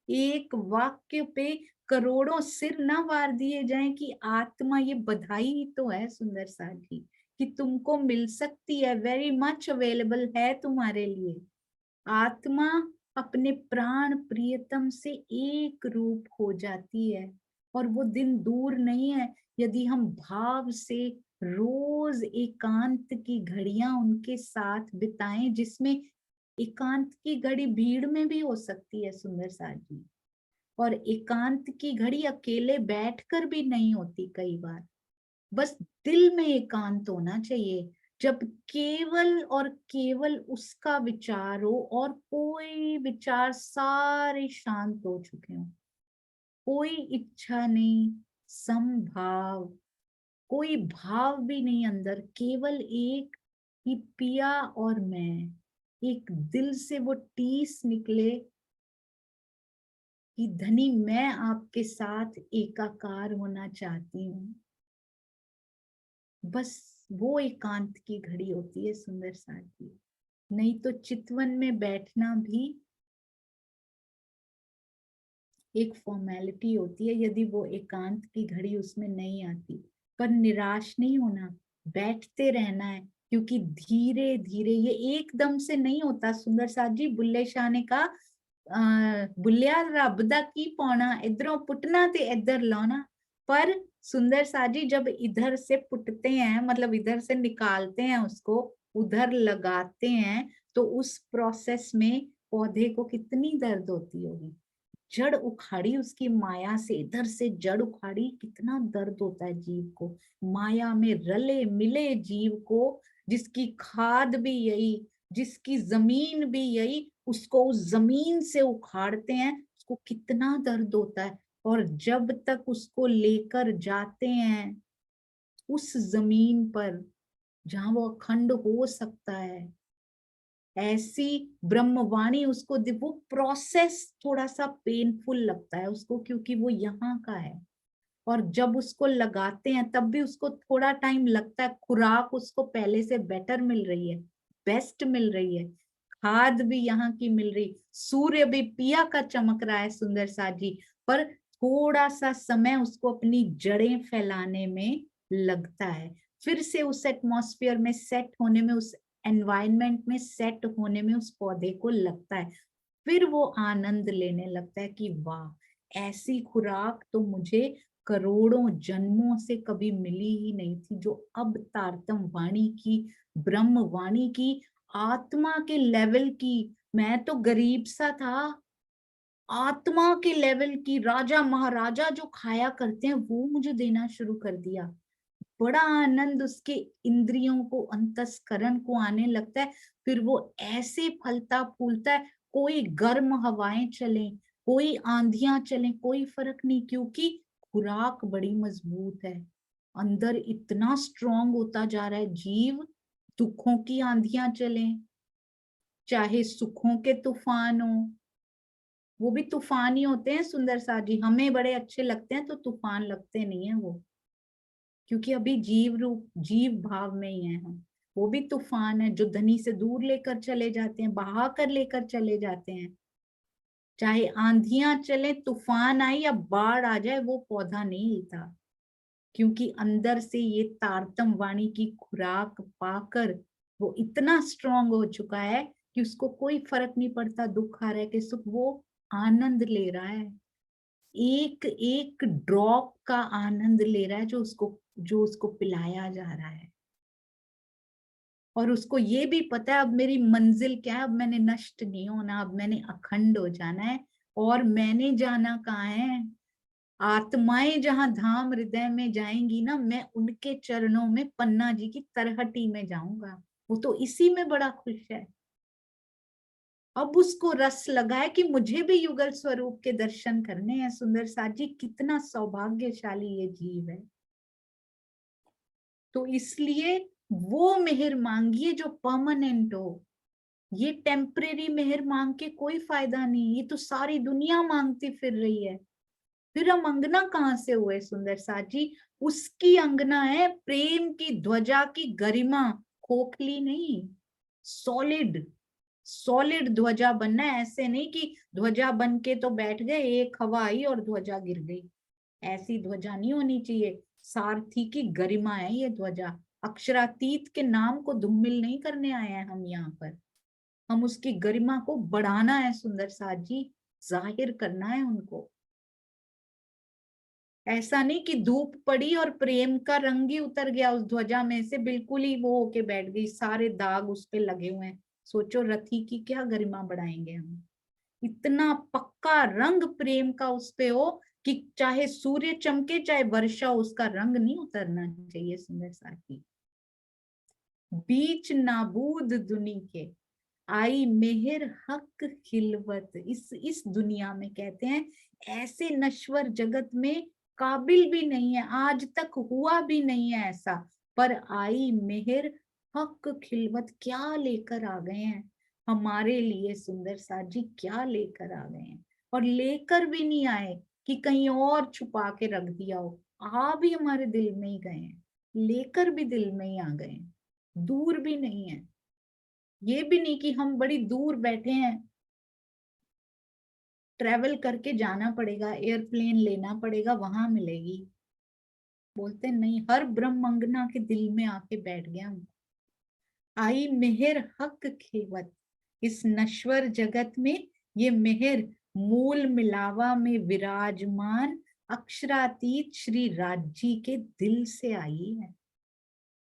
एक वाक्य पे करोड़ों सिर ना वार दिए जाएं कि आत्मा, ये बधाई ही तो है सुंदर साथ जी कि तुमको मिल सकती है, वेरी मच अवेलेबल है तुम्हारे लिए। आत्मा अपने प्राण प्रियतम से एक रूप हो जाती है और वो दिन दूर नहीं है यदि हम भाव से रोज एकांत की घड़ियां उनके साथ बिताएं, जिसमें एकांत की घड़ी भीड़ में भी हो सकती है सुंदर साथ जी। और एकांत की घड़ी अकेले बैठकर भी नहीं होती, कई बार बस दिल में एकांत होना चाहिए, जब केवल और केवल उसका विचार हो और कोई विचार सारे शांत हो चुके हो, कोई इच्छा नहीं, समभाव, कोई भाव भी नहीं अंदर, केवल एक ही पिया और मैं, एक दिल से वो टीस निकले कि धनी मैं आपके साथ एकाकार होना चाहती हूँ। बस वो एकांत की घड़ी होती है सुंदर साथ जी। नहीं तो चितवन में बैठना भी एक फॉर्मेलिटी होती है यदि वो एकांत की घड़ी उसमें नहीं आती। पर निराश नहीं होना, बैठते रहना है, क्योंकि धीरे धीरे ये एकदम से नहीं होता सुंदर साथ जी। बुल्ले शाह ने कहा बुल्लिया रब दा की पौना, इधरों पुटना ते इधर लाना। पर सुंदर साथ जी जब इधर से पुटते हैं, मतलब इधर से निकालते हैं उसको, उधर लगाते हैं तो उस प्रोसेस में पौधे को कितनी दर्द होती होगी। जड़ उखाड़ी उसकी माया से, इधर से जड़ उखाड़ी, कितना दर्द होता है जीव को। माया में रले मिले जीव को, जिसकी खाद भी यही, जिसकी जमीन भी यही, उसको उस जमीन से उखाड़ते हैं, उसको कितना दर्द होता है। और जब तक उसको लेकर जाते हैं उस जमीन पर जहां वो अखंड हो सकता है, ऐसी ब्रह्मवाणी उसको वो प्रोसेस थोड़ा सा पेनफुल लगता है उसको, क्योंकि वो यहाँ का है। और जब उसको लगाते हैं तब भी उसको थोड़ा टाइम लगता है, खुराक उसको पहले से बेटर मिल रही है, बेस्ट मिल रही है, खाद भी यहाँ की मिल रही, सूर्य भी पिया का चमक रहा है सुंदर सा जी, पर थोड़ा सा समय उसको अपनी जड़ें फैलाने में लगता है, फिर से उस एटमॉस्फेयर में सेट होने में, उस एनवायरनमेंट में सेट होने में उस पौधे को लगता है। फिर वो आनंद लेने लगता है कि वाह, ऐसी खुराक तो मुझे करोड़ों जन्मों से कभी मिली ही नहीं थी, जो अब तारतम वाणी की, ब्रह्म वाणी की, आत्मा के लेवल की। मैं तो गरीब सा था, आत्मा के लेवल की राजा महाराजा जो खाया करते हैं वो मुझे देना शुरू कर दिया। बड़ा आनंद उसके इंद्रियों को, अंतस्करण को आने लगता है। फिर वो ऐसे फलता फूलता है, कोई गर्म हवाएं चले, कोई आंधियां चले, कोई फर्क नहीं, क्योंकि खुराक बड़ी मजबूत है। अंदर इतना स्ट्रांग होता जा रहा है जीव। दुखों की आंधियां चले, चाहे सुखों के तूफान हो, वो भी तूफान ही होते हैं सुंदर सा जी। हमें बड़े अच्छे लगते हैं तो तूफान लगते नहीं है वो, क्योंकि अभी जीव रूप, जीव भाव में ही है हम। वो भी तूफान है जो धनी से दूर लेकर चले जाते हैं, बहा कर लेकर चले जाते हैं। चाहे आंधियां चले, तूफान आए या बाढ़ आ जाए, वो पौधा नहीं हिलता, क्योंकि अंदर से ये तारतम वाणी की खुराक पाकर वो इतना स्ट्रांग हो चुका है कि उसको कोई फर्क नहीं पड़ता दुख आ रहा है कि सुख, वो आनंद ले रहा है, एक एक ड्रॉप का आनंद ले रहा है जो उसको पिलाया जा रहा है। और उसको ये भी पता है अब मेरी मंजिल क्या है, अब मैंने नष्ट नहीं होना, अब मैंने अखंड हो जाना है। और मैंने जाना कहाँ है, आत्माएं जहां धाम हृदय में जाएंगी ना, मैं उनके चरणों में पन्ना जी की तरहटी में जाऊंगा। वो तो इसी में बड़ा खुश है। अब उसको रस लगा है कि मुझे भी युगल स्वरूप के दर्शन करने हैं। सुंदर साथ जी, कितना सौभाग्यशाली ये जीव है। तो इसलिए वो मेहर मांगिए जो परमानेंट हो। ये टेम्परेरी मेहर मांग के कोई फायदा नहीं, ये तो सारी दुनिया मांगती फिर रही है। फिर हम अंगना कहाँ से हुए सुंदर साथ जी? उसकी अंगना है प्रेम की ध्वजा की गरिमा, खोखली नहीं, सॉलिड। सॉलिड ध्वजा बनना है, ऐसे नहीं कि ध्वजा बन के तो बैठ गए, एक हवा आई और ध्वजा गिर गई। ऐसी ध्वजा नहीं होनी चाहिए। सारथी की गरिमा है ये ध्वजा। अक्षरातीत के नाम को धूमिल नहीं करने आए हैं हम यहाँ पर, हम उसकी गरिमा को बढ़ाना है सुंदर साथ जी, जाहिर करना है उनको। ऐसा नहीं कि धूप पड़ी और प्रेम का रंग ही उतर गया उस ध्वजा में से, बिल्कुल ही वो होके बैठ गई, सारे दाग उस पे लगे हुए हैं। सोचो रथी की क्या गरिमा बढ़ाएंगे हम। इतना पक्का रंग प्रेम का उस पे हो कि चाहे सूर्य चमके चाहे वर्षा, उसका रंग नहीं उतरना चाहिए सुंदर साथी। बीच नाबूद दुनी के आई मेहर हक खिलवत। इस दुनिया में कहते हैं ऐसे नश्वर जगत में काबिल भी नहीं है, आज तक हुआ भी नहीं है ऐसा, पर आई मेहर हक खिलवत। क्या लेकर आ गए हैं हमारे लिए सुंदर साथ जी, क्या लेकर आ गए हैं। और लेकर भी नहीं आए कि कहीं और छुपा के रख दिया हो, आ भी हमारे दिल में ही गए हैं, लेकर भी दिल में ही आ गए हैं, दूर भी नहीं है। ये भी नहीं कि हम बड़ी दूर बैठे हैं, ट्रेवल करके जाना पड़ेगा, एयरप्लेन लेना पड़ेगा वहां मिलेगी। बोलते नहीं, हर ब्रह्मंगना के दिल में आके बैठ गया हम। आई मेहर हक खेवत, इस नश्वर जगत में ये मेहर मूल मिलावा में विराजमान अक्षरातीत श्री राज जी के दिल से आई है।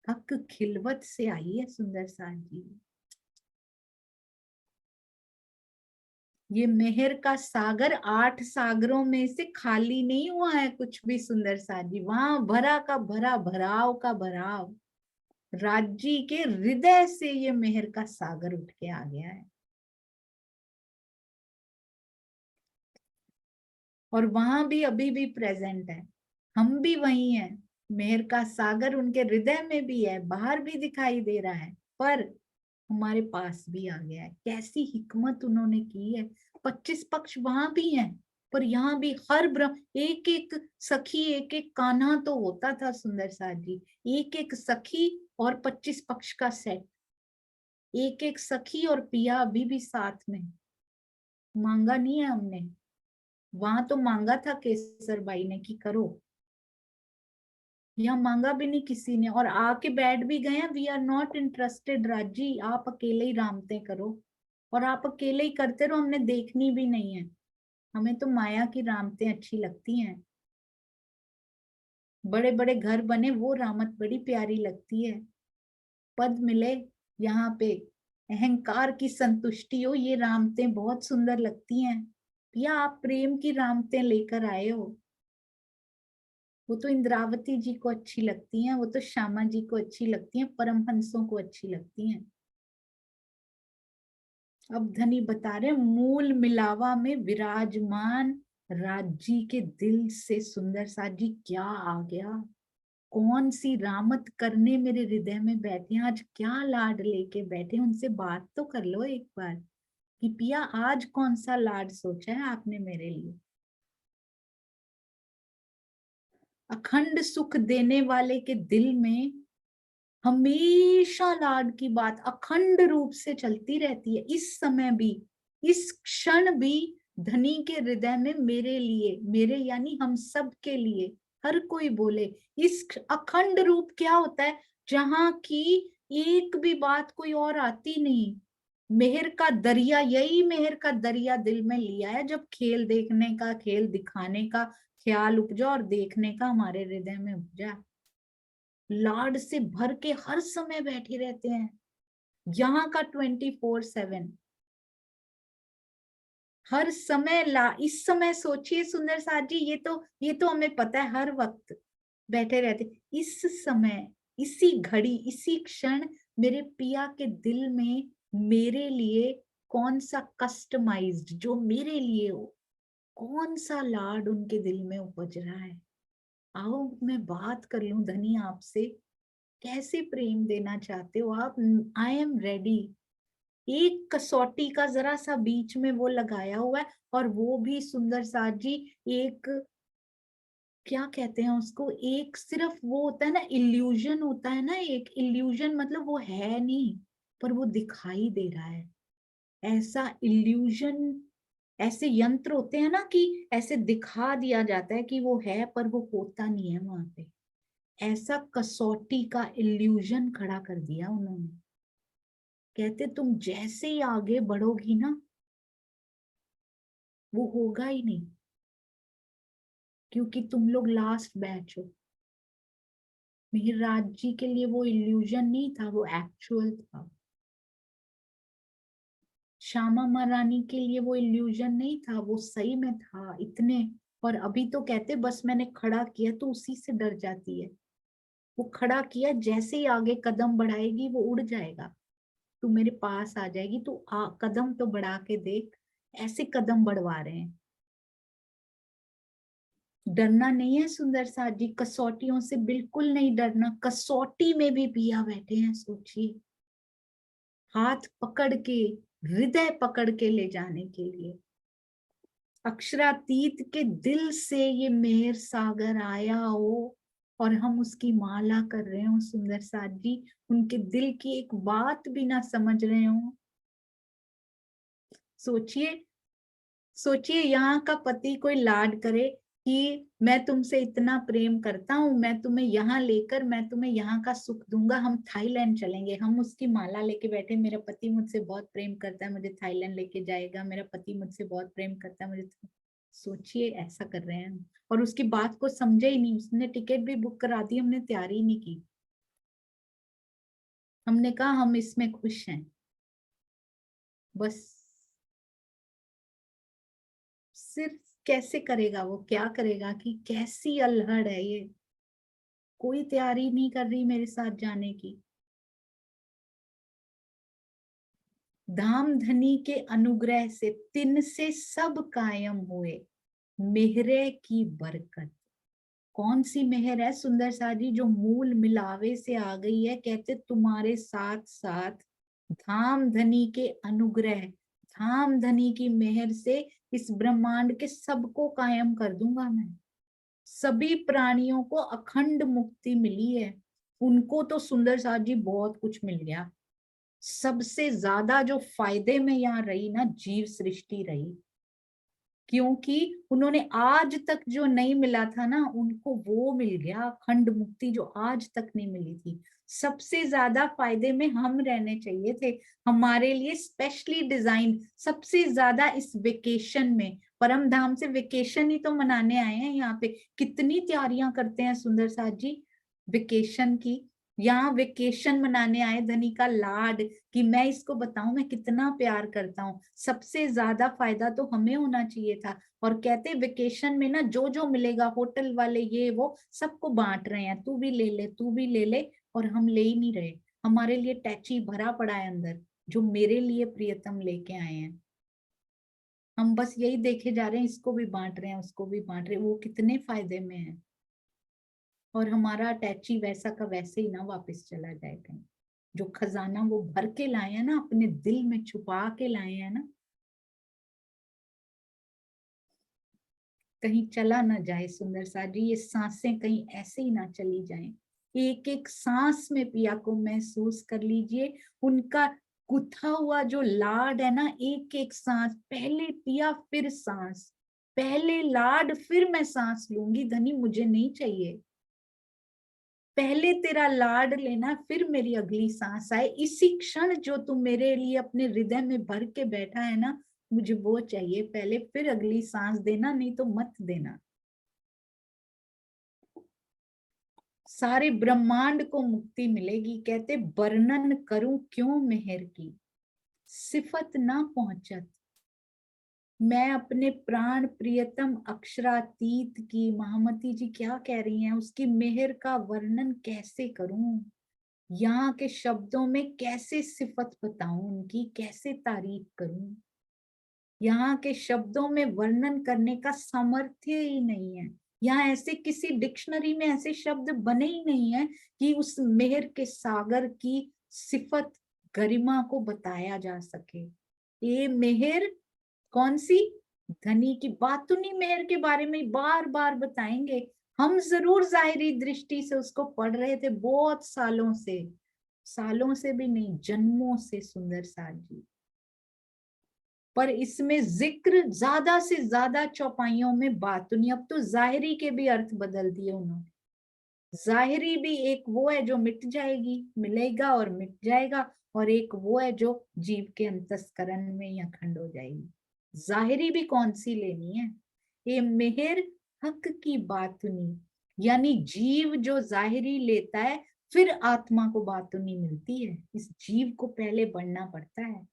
हक खिलवत से आई है सुंदर साज जी। ये मेहर का सागर 8 सागरों में से खाली नहीं हुआ है कुछ भी सुंदर साज जी। वहां भरा का भरा, भराव का भराव, राज्य के हृदय से ये मेहर का सागर उठ के आ गया है। और वहां भी अभी भी प्रेजेंट है, हम भी वही हैं। मेहर का सागर उनके हृदय में भी है, बाहर भी दिखाई दे रहा है, पर हमारे पास भी आ गया है। कैसी हिकमत उन्होंने की है। 25 पक्ष वहां भी हैं, पर यहाँ भी हर ब्रह्म एक एक सखी, एक एक कान्हा तो होता था सुंदर साज जी। एक एक सखी और 25 पक्ष का सेट, एक एक सखी और पिया अभी भी साथ में। मांगा नहीं है हमने, वहां तो मांगा था केसर बाई ने कि करो, यहाँ मांगा भी नहीं किसी ने, और आके बैठ भी गए। वी आर नॉट इंटरेस्टेड राजी, आप अकेले ही रामते करो और आप अकेले ही करते रहो, हमने देखनी भी नहीं है। हमें तो माया की रामते अच्छी लगती हैं। बड़े बड़े घर बने वो रामत बड़ी प्यारी लगती है। पद मिले यहाँ पे, अहंकार की संतुष्टि हो, ये रामते बहुत सुंदर लगती हैं। या आप प्रेम की रामते लेकर आए हो, वो तो इंद्रावती जी को अच्छी लगती हैं, वो तो श्यामा जी को अच्छी लगती हैं, परमहंसों को अच्छी लगती हैं। अब धनी बता रहे मूल मिलावा में विराजमान राज्य के दिल से सुंदर साज जी क्या आ गया। कौन सी रामत करने मेरे हृदय में बैठे हैं, आज क्या लाड लेके बैठे, उनसे बात तो कर लो एक बार कि पिया आज कौन सा लाड सोचा है आपने मेरे लिए। अखंड सुख देने वाले के दिल में हमेशा लाड की बात अखंड रूप से चलती रहती है। इस समय भी, इस क्षण भी धनी के हृदय में मेरे लिए, मेरे यानी हम सब के लिए, हर कोई बोले इस अखंड रूप क्या होता है, जहां की एक भी बात कोई और आती नहीं। मेहर का दरिया, यही मेहर का दरिया दिल में लिया है जब खेल देखने का, खेल दिखाने का ख्याल उपजा और देखने का हमारे हृदय में उपजा। लाड से भर के हर समय बैठे रहते हैं, यहाँ का 24/7 हर समय। इस समय सोचिए सुंदर साथ जी, ये तो हमें पता है हर वक्त बैठे रहते। इस समय, इसी घड़ी, इसी क्षण मेरे पिया के दिल में मेरे लिए कौन सा कस्टमाइज्ड, जो मेरे लिए हो, कौन सा लाड उनके दिल में उपज रहा है। आओ मैं बात कर लूं धनी आपसे, कैसे प्रेम देना चाहते हो आप। I am ready. एक कसौटी का जरा सा बीच में वो लगाया हुआ है, और वो भी सुंदर साथ जी एक, क्या कहते हैं उसको, एक सिर्फ वो होता है ना, इल्यूजन होता है ना, एक इल्यूजन, मतलब वो है नहीं पर वो दिखाई दे रहा है। ऐसा इल्यूजन, ऐसे यंत्र होते हैं ना कि ऐसे दिखा दिया जाता है कि वो है पर वो होता नहीं है वहां पे। ऐसा कसौटी का इल्यूजन खड़ा कर दिया उन्होंने। कहते तुम जैसे ही आगे बढ़ोगी ना, वो होगा ही नहीं, क्योंकि तुम लोग लास्ट बैच हो। मिहिरराज जी के लिए वो इल्यूजन नहीं था, वो एक्चुअल था। श्यामा महारानी के लिए वो इल्यूजन नहीं था, वो सही में था इतने। और अभी तो कहते बस मैंने खड़ा किया तो उसी से डर जाती है। वो खड़ा किया, जैसे ही आगे कदम बढ़ाएगी वो उड़ जाएगा, तू मेरे पास आ जाएगी, तू कदम तो बढ़ा के देख। ऐसे कदम बढ़वा रहे हैं। डरना नहीं है सुंदर साथ जी, कसौटियों से बिल्कुल नहीं डरना। कसौटी में भी पिया बैठे हैं, सोचिए, हाथ पकड़ के, हृदय पकड़ के ले जाने के लिए। अक्षरातीत के दिल से ये मेहर सागर आया हो और हम उसकी माला कर रहे हो सुंदर साथ जी, उनके दिल की एक बात भी ना समझ रहे हो। सोचिए, सोचिए यहाँ का पति कोई लाड करे कि मैं तुमसे इतना प्रेम करता हूँ, मैं तुम्हें यहाँ लेकर, मैं तुम्हें यहाँ का सुख दूंगा, हम थाईलैंड चलेंगे। हम उसकी माला लेके बैठे, मेरा पति मुझसे बहुत प्रेम करता है, मुझे थाईलैंड लेके जाएगा, मेरा पति मुझसे बहुत प्रेम करता है मुझे। सोचिए ऐसा कर रहे हैं, और उसकी बात को समझे ही नहीं, उसने टिकट भी बुक करा दी, हमने तैयारी नहीं की। हमने कहा हम इसमें खुश हैं, बस। सिर्फ कैसे करेगा वो, क्या करेगा कि कैसी अल्हड़ है ये, कोई तैयारी नहीं कर रही मेरे साथ जाने की। धाम धनी के अनुग्रह से तिन से सब कायम हुए, मेहरे की बरकत। कौन सी मेहर है सुंदर सा जी, जो मूल मिलावे से आ गई है। कहते तुम्हारे साथ साथ धाम धनी के अनुग्रह, धाम धनी की मेहर से इस ब्रह्मांड के सबको कायम कर दूंगा मैं। सभी प्राणियों को अखंड मुक्ति मिली है, उनको तो सुंदर साथ जी बहुत कुछ मिल गया। सबसे ज्यादा जो फायदे में यहाँ रही ना, जीव सृष्टि रही, क्योंकि उन्होंने आज तक जो नहीं मिला था ना, उनको वो मिल गया, अखंड मुक्ति जो आज तक नहीं मिली थी। सबसे ज्यादा फायदे में हम रहने चाहिए थे, हमारे लिए स्पेशली डिजाइन। सबसे ज्यादा इस वेकेशन में, परम धाम से वेकेशन ही तो मनाने आए हैं यहाँ पे। कितनी तैयारियां करते हैं सुंदर साथ जी वेकेशन की। यहाँ वेकेशन मनाने आए, धनी का लाड, कि मैं इसको बताऊं मैं कितना प्यार करता हूँ। सबसे ज्यादा फायदा तो हमें होना चाहिए था। और कहते वेकेशन में ना जो जो मिलेगा, होटल वाले ये वो सबको बांट रहे हैं, तू भी ले ले, तू भी ले ले, और हम ले ही नहीं रहे। हमारे लिए टैची भरा पड़ा है अंदर, जो मेरे लिए प्रियतम लेके आए हैं। हम बस यही देखे जा रहे हैं, इसको भी बांट रहे हैं, उसको भी बांट रहे हैं, वो कितने फायदे में है। और हमारा अटैची वैसा का वैसे ही ना वापस चला जाए कहीं। जो खजाना वो भर के लाए हैं ना, अपने दिल में छुपा के लाए हैं ना, कहीं चला ना जाए सुंदर सा जी। ये सांसें कहीं ऐसे ही ना चली जाएं। एक एक सांस में पिया को महसूस कर लीजिए, उनका गुथा हुआ जो लाड है ना। एक एक सांस, पहले पिया फिर सांस, पहले लाड फिर मैं सांस लूंगी, धनी मुझे नहीं चाहिए। पहले तेरा लाड लेना, फिर मेरी अगली सांस आए। इसी क्षण जो तू मेरे लिए अपने हृदय में भर के बैठा है ना, मुझे वो चाहिए पहले, फिर अगली सांस देना, नहीं तो मत देना। सारे ब्रह्मांड को मुक्ति मिलेगी। कहते वर्णन करूं क्यों मेहर की, सिफत ना पहुंचत। मैं अपने प्राण प्रियतम अक्षरातीत की, महामती जी क्या कह रही हैं, उसकी मेहर का वर्णन कैसे करूं। यहाँ के शब्दों में कैसे सिफत बताऊं, उनकी कैसे तारीफ करूं। यहाँ के शब्दों में वर्णन करने का सामर्थ्य ही नहीं है। यहाँ ऐसे किसी डिक्शनरी में ऐसे शब्द बने ही नहीं है कि उस मेहर के सागर की सिफत, गरिमा को बताया जा सके। ये मेहर कौन सी, धनी की। बातुनी मेहर के बारे में बार बार बताएंगे। हम जरूर जाहिरी दृष्टि से उसको पढ़ रहे थे बहुत सालों से, सालों से भी नहीं, जन्मों से सुंदर साथ जी। पर इसमें जिक्र ज्यादा से ज्यादा चौपाइयों में बातुनी। अब तो जाहिरी के भी अर्थ बदल दिए उन्होंने। जाहिरी भी एक वो है जो मिट जाएगी, मिलेगा और मिट जाएगा, और एक वो है जो जीव के अंतस्करण में ही अखंड हो जाएगी। जाहिरी भी कौन सी लेनी है, ये मेहर हक की बातुनी। यानी जीव जो जाहिरी लेता है, फिर आत्मा को बातुनी मिलती है। इस जीव को पहले बढ़ना पड़ता है।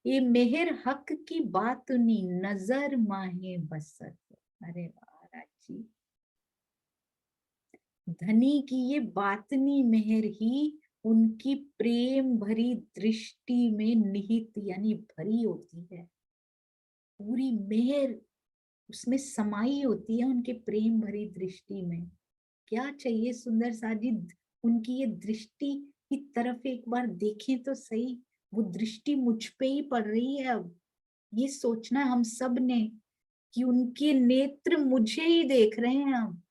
ये मेहर हक की बातुनी, नजर माहे बसत। अरे वाह जी, धनी की ये बातनी मेहर ही उनकी प्रेम भरी दृष्टि में निहित यानी भरी होती है। पूरी मेहर उसमें समाई होती है, उनके प्रेम भरी दृष्टि में। क्या चाहिए सुंदर साजी, उनकी ये दृष्टि की तरफ एक बार देखें तो सही। वो दृष्टि मुझ पे ही पड़ रही है अब। ये सोचना है हम सब ने कि उनके नेत्र मुझे ही देख रहे हैं अब।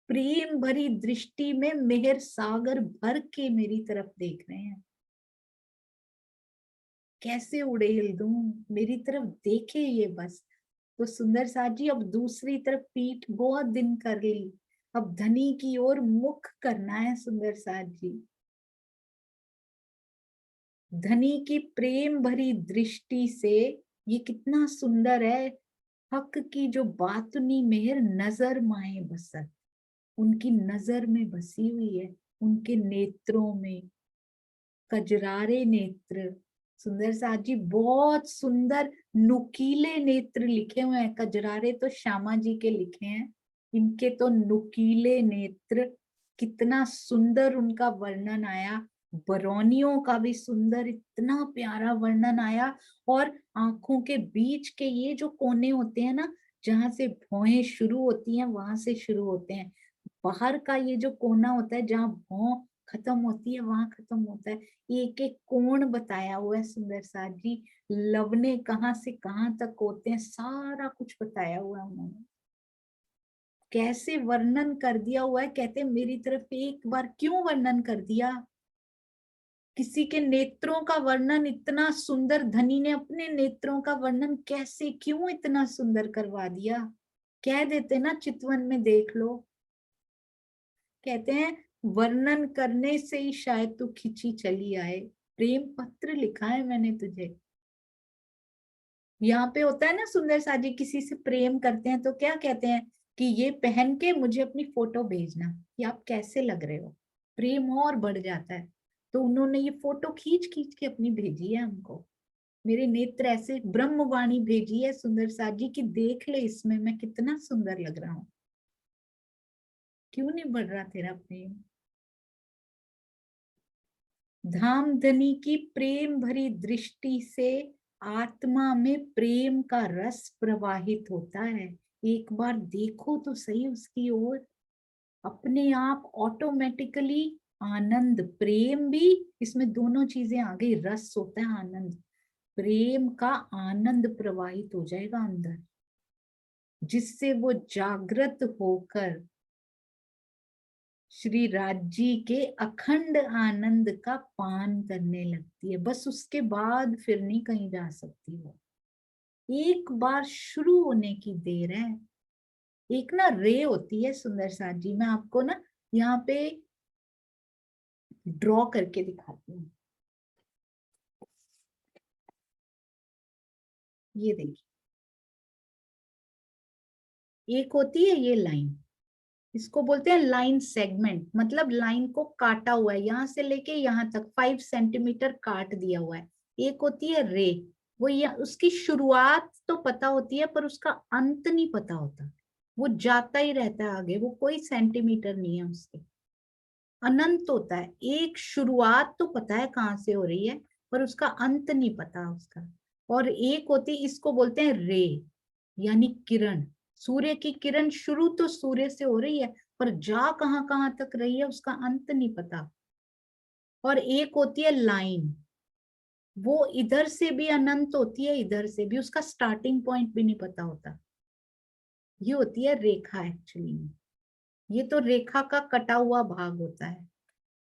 प्रेम भरी दृष्टि में मेहर सागर भर के मेरी तरफ देख रहे हैं। कैसे उड़ेल दूं, मेरी तरफ देखे ये बस। तो सुंदर साथ जी अब दूसरी तरफ पीठ बहुत दिन कर ली, अब धनी की ओर मुख करना है सुंदर साथ जी। धनी की प्रेम भरी दृष्टि से ये कितना सुंदर है। हक की जो बातुनी मेहर, नजर माए बसत, उनकी नजर में बसी हुई है। उनके नेत्रों में कजरारे नेत्र। सुंदर साथ जी बहुत सुंदर नुकीले नेत्र लिखे हुए हैं। कजरारे तो श्यामा जी के लिखे हैं, इनके तो नुकीले नेत्र। कितना सुंदर उनका वर्णन आया। बरौनियों का भी सुंदर, इतना प्यारा वर्णन आया। और आंखों के बीच के ये जो कोने होते हैं ना, जहां से भौहें शुरू होती हैं वहां से शुरू होते हैं। बाहर का ये जो कोना होता है जहाँ भौं खत्म होती है वहां खत्म होता है। एक एक कोण बताया हुआ है सुंदर साथ जी। लवने कहाँ से कहाँ तक होते हैं सारा कुछ बताया हुआ है उन्होंने। कैसे वर्णन कर दिया हुआ है। कहते हैं मेरी तरफ एक बार क्यों वर्णन कर दिया। किसी के नेत्रों का वर्णन इतना सुंदर, धनी ने अपने नेत्रों का वर्णन कैसे क्यों इतना सुंदर करवा दिया। कह देते ना चितवन में देख लो। कहते हैं वर्णन करने से ही शायद तू खिंची चली आए। प्रेम पत्र लिखा है मैंने तुझे। यहाँ पे होता है ना सुंदर सा जी, किसी से प्रेम करते हैं तो क्या कहते हैं कि ये पहन के मुझे अपनी फोटो भेजना कि आप कैसे लग रहे हो। प्रेम और बढ़ जाता है। तो उन्होंने ये फोटो खींच खींच के अपनी भेजी है हमको। मेरे नेत्र ऐसे ब्रह्मवाणी भेजी है सुंदर सा जी की देख ले इसमें मैं कितना सुंदर लग रहा हूँ। क्यों नहीं बढ़ रहा तेरा प्रेम। धामधनी की प्रेम भरी दृष्टि से आत्मा में प्रेम का रस प्रवाहित होता है। एक बार देखो तो सही उसकी ओर। अपने आप ऑटोमेटिकली आनंद, प्रेम भी, इसमें दोनों चीजें आ गई। रस होता है आनंद, प्रेम का आनंद प्रवाहित हो जाएगा अंदर, जिससे वो जागृत होकर श्री राज्य के अखंड आनंद का पान करने लगती है। बस उसके बाद फिर नहीं कहीं जा सकती वो। एक बार शुरू होने की देर है। एक ना रे होती है सुंदर साथ जी, मैं आपको ना यहाँ पे ड्रॉ करके दिखाती हूँ। ये देखिए, एक होती है ये लाइन, इसको बोलते हैं लाइन सेगमेंट। मतलब लाइन को काटा हुआ है, यहां से लेके यहां तक 5 सेंटीमीटर काट दिया हुआ है। एक होती है रे, वो या उसकी शुरुआत तो पता होती है पर उसका अंत नहीं पता होता। वो जाता ही रहता है आगे, वो कोई सेंटीमीटर नहीं है उसके, अनंत होता है। एक शुरुआत तो पता है कहाँ से हो रही है पर उसका अंत नहीं पता उसका। और एक होती, इसको बोलते हैं रे, यानी किरण। सूर्य की किरण शुरू तो सूर्य से हो रही है पर जा कहां कहां तक रही है उसका अंत नहीं पता। और एक होती है लाइन, वो इधर से भी अनंत होती है, इधर से भी, उसका स्टार्टिंग पॉइंट भी नहीं पता होता। ये होती है रेखा एक्चुअली में। ये तो रेखा का कटा हुआ भाग होता है।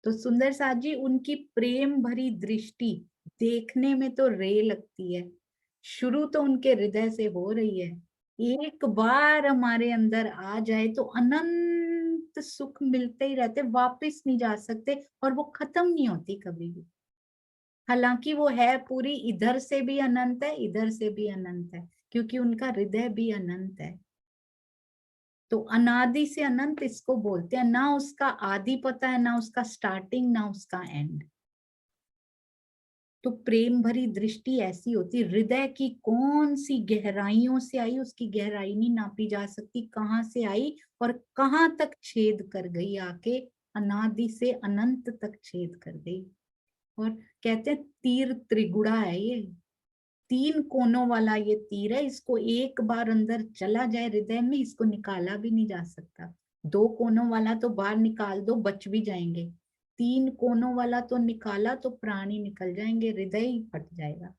तो सुंदर साथ जी उनकी प्रेम भरी दृष्टि देखने में तो रे लगती है, शुरू तो उनके हृदय से हो रही है। एक बार हमारे अंदर आ जाए तो अनंत सुख मिलते ही रहते, वापस नहीं जा सकते और वो खत्म नहीं होती कभी भी। हालांकि वो है पूरी, इधर से भी अनंत है इधर से भी अनंत है, क्योंकि उनका हृदय भी अनंत है। तो अनादि से अनंत इसको बोलते हैं। ना उसका आदि पता है, ना उसका स्टार्टिंग, ना उसका एंड। तो प्रेम भरी दृष्टि ऐसी होती, हृदय की कौन सी गहराइयों से आई, उसकी गहराई नहीं नापी जा सकती, कहाँ से आई और कहाँ तक छेद कर गई आके, अनादि से अनंत तक छेद कर गई। और कहते हैं तीर त्रिगुड़ा है ये, 3 कोनों वाला ये तीर है। इसको एक बार अंदर चला जाए हृदय में, इसको निकाला भी नहीं जा सकता। 2 कोनों वाला तो बाहर निकाल दो बच भी जाएंगे, 3 कोनों वाला तो निकाला तो प्राण ही निकल जाएंगे, हृदय ही फट जाएगा।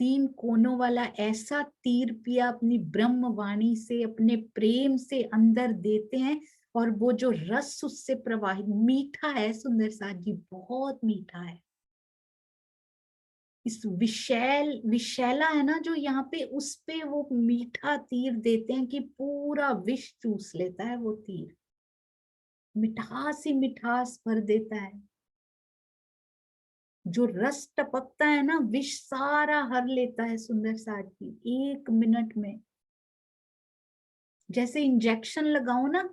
3 कोनों वाला ऐसा तीर पिया अपनी ब्रह्म वाणी से, अपने प्रेम से अंदर देते हैं। और वो जो रस उससे प्रवाहित, मीठा है सुंदर साथ जी, बहुत मीठा है। इस विशैला है ना जो यहाँ पे, उस पे वो मीठा तीर देते हैं कि पूरा विष चूस लेता है वो तीर, मिठास ही मिठास भर देता है। जो रस टपकता है ना, विष सारा हर लेता है सुंदर साथ जी 1 मिनट में। जैसे इंजेक्शन लगाओ ना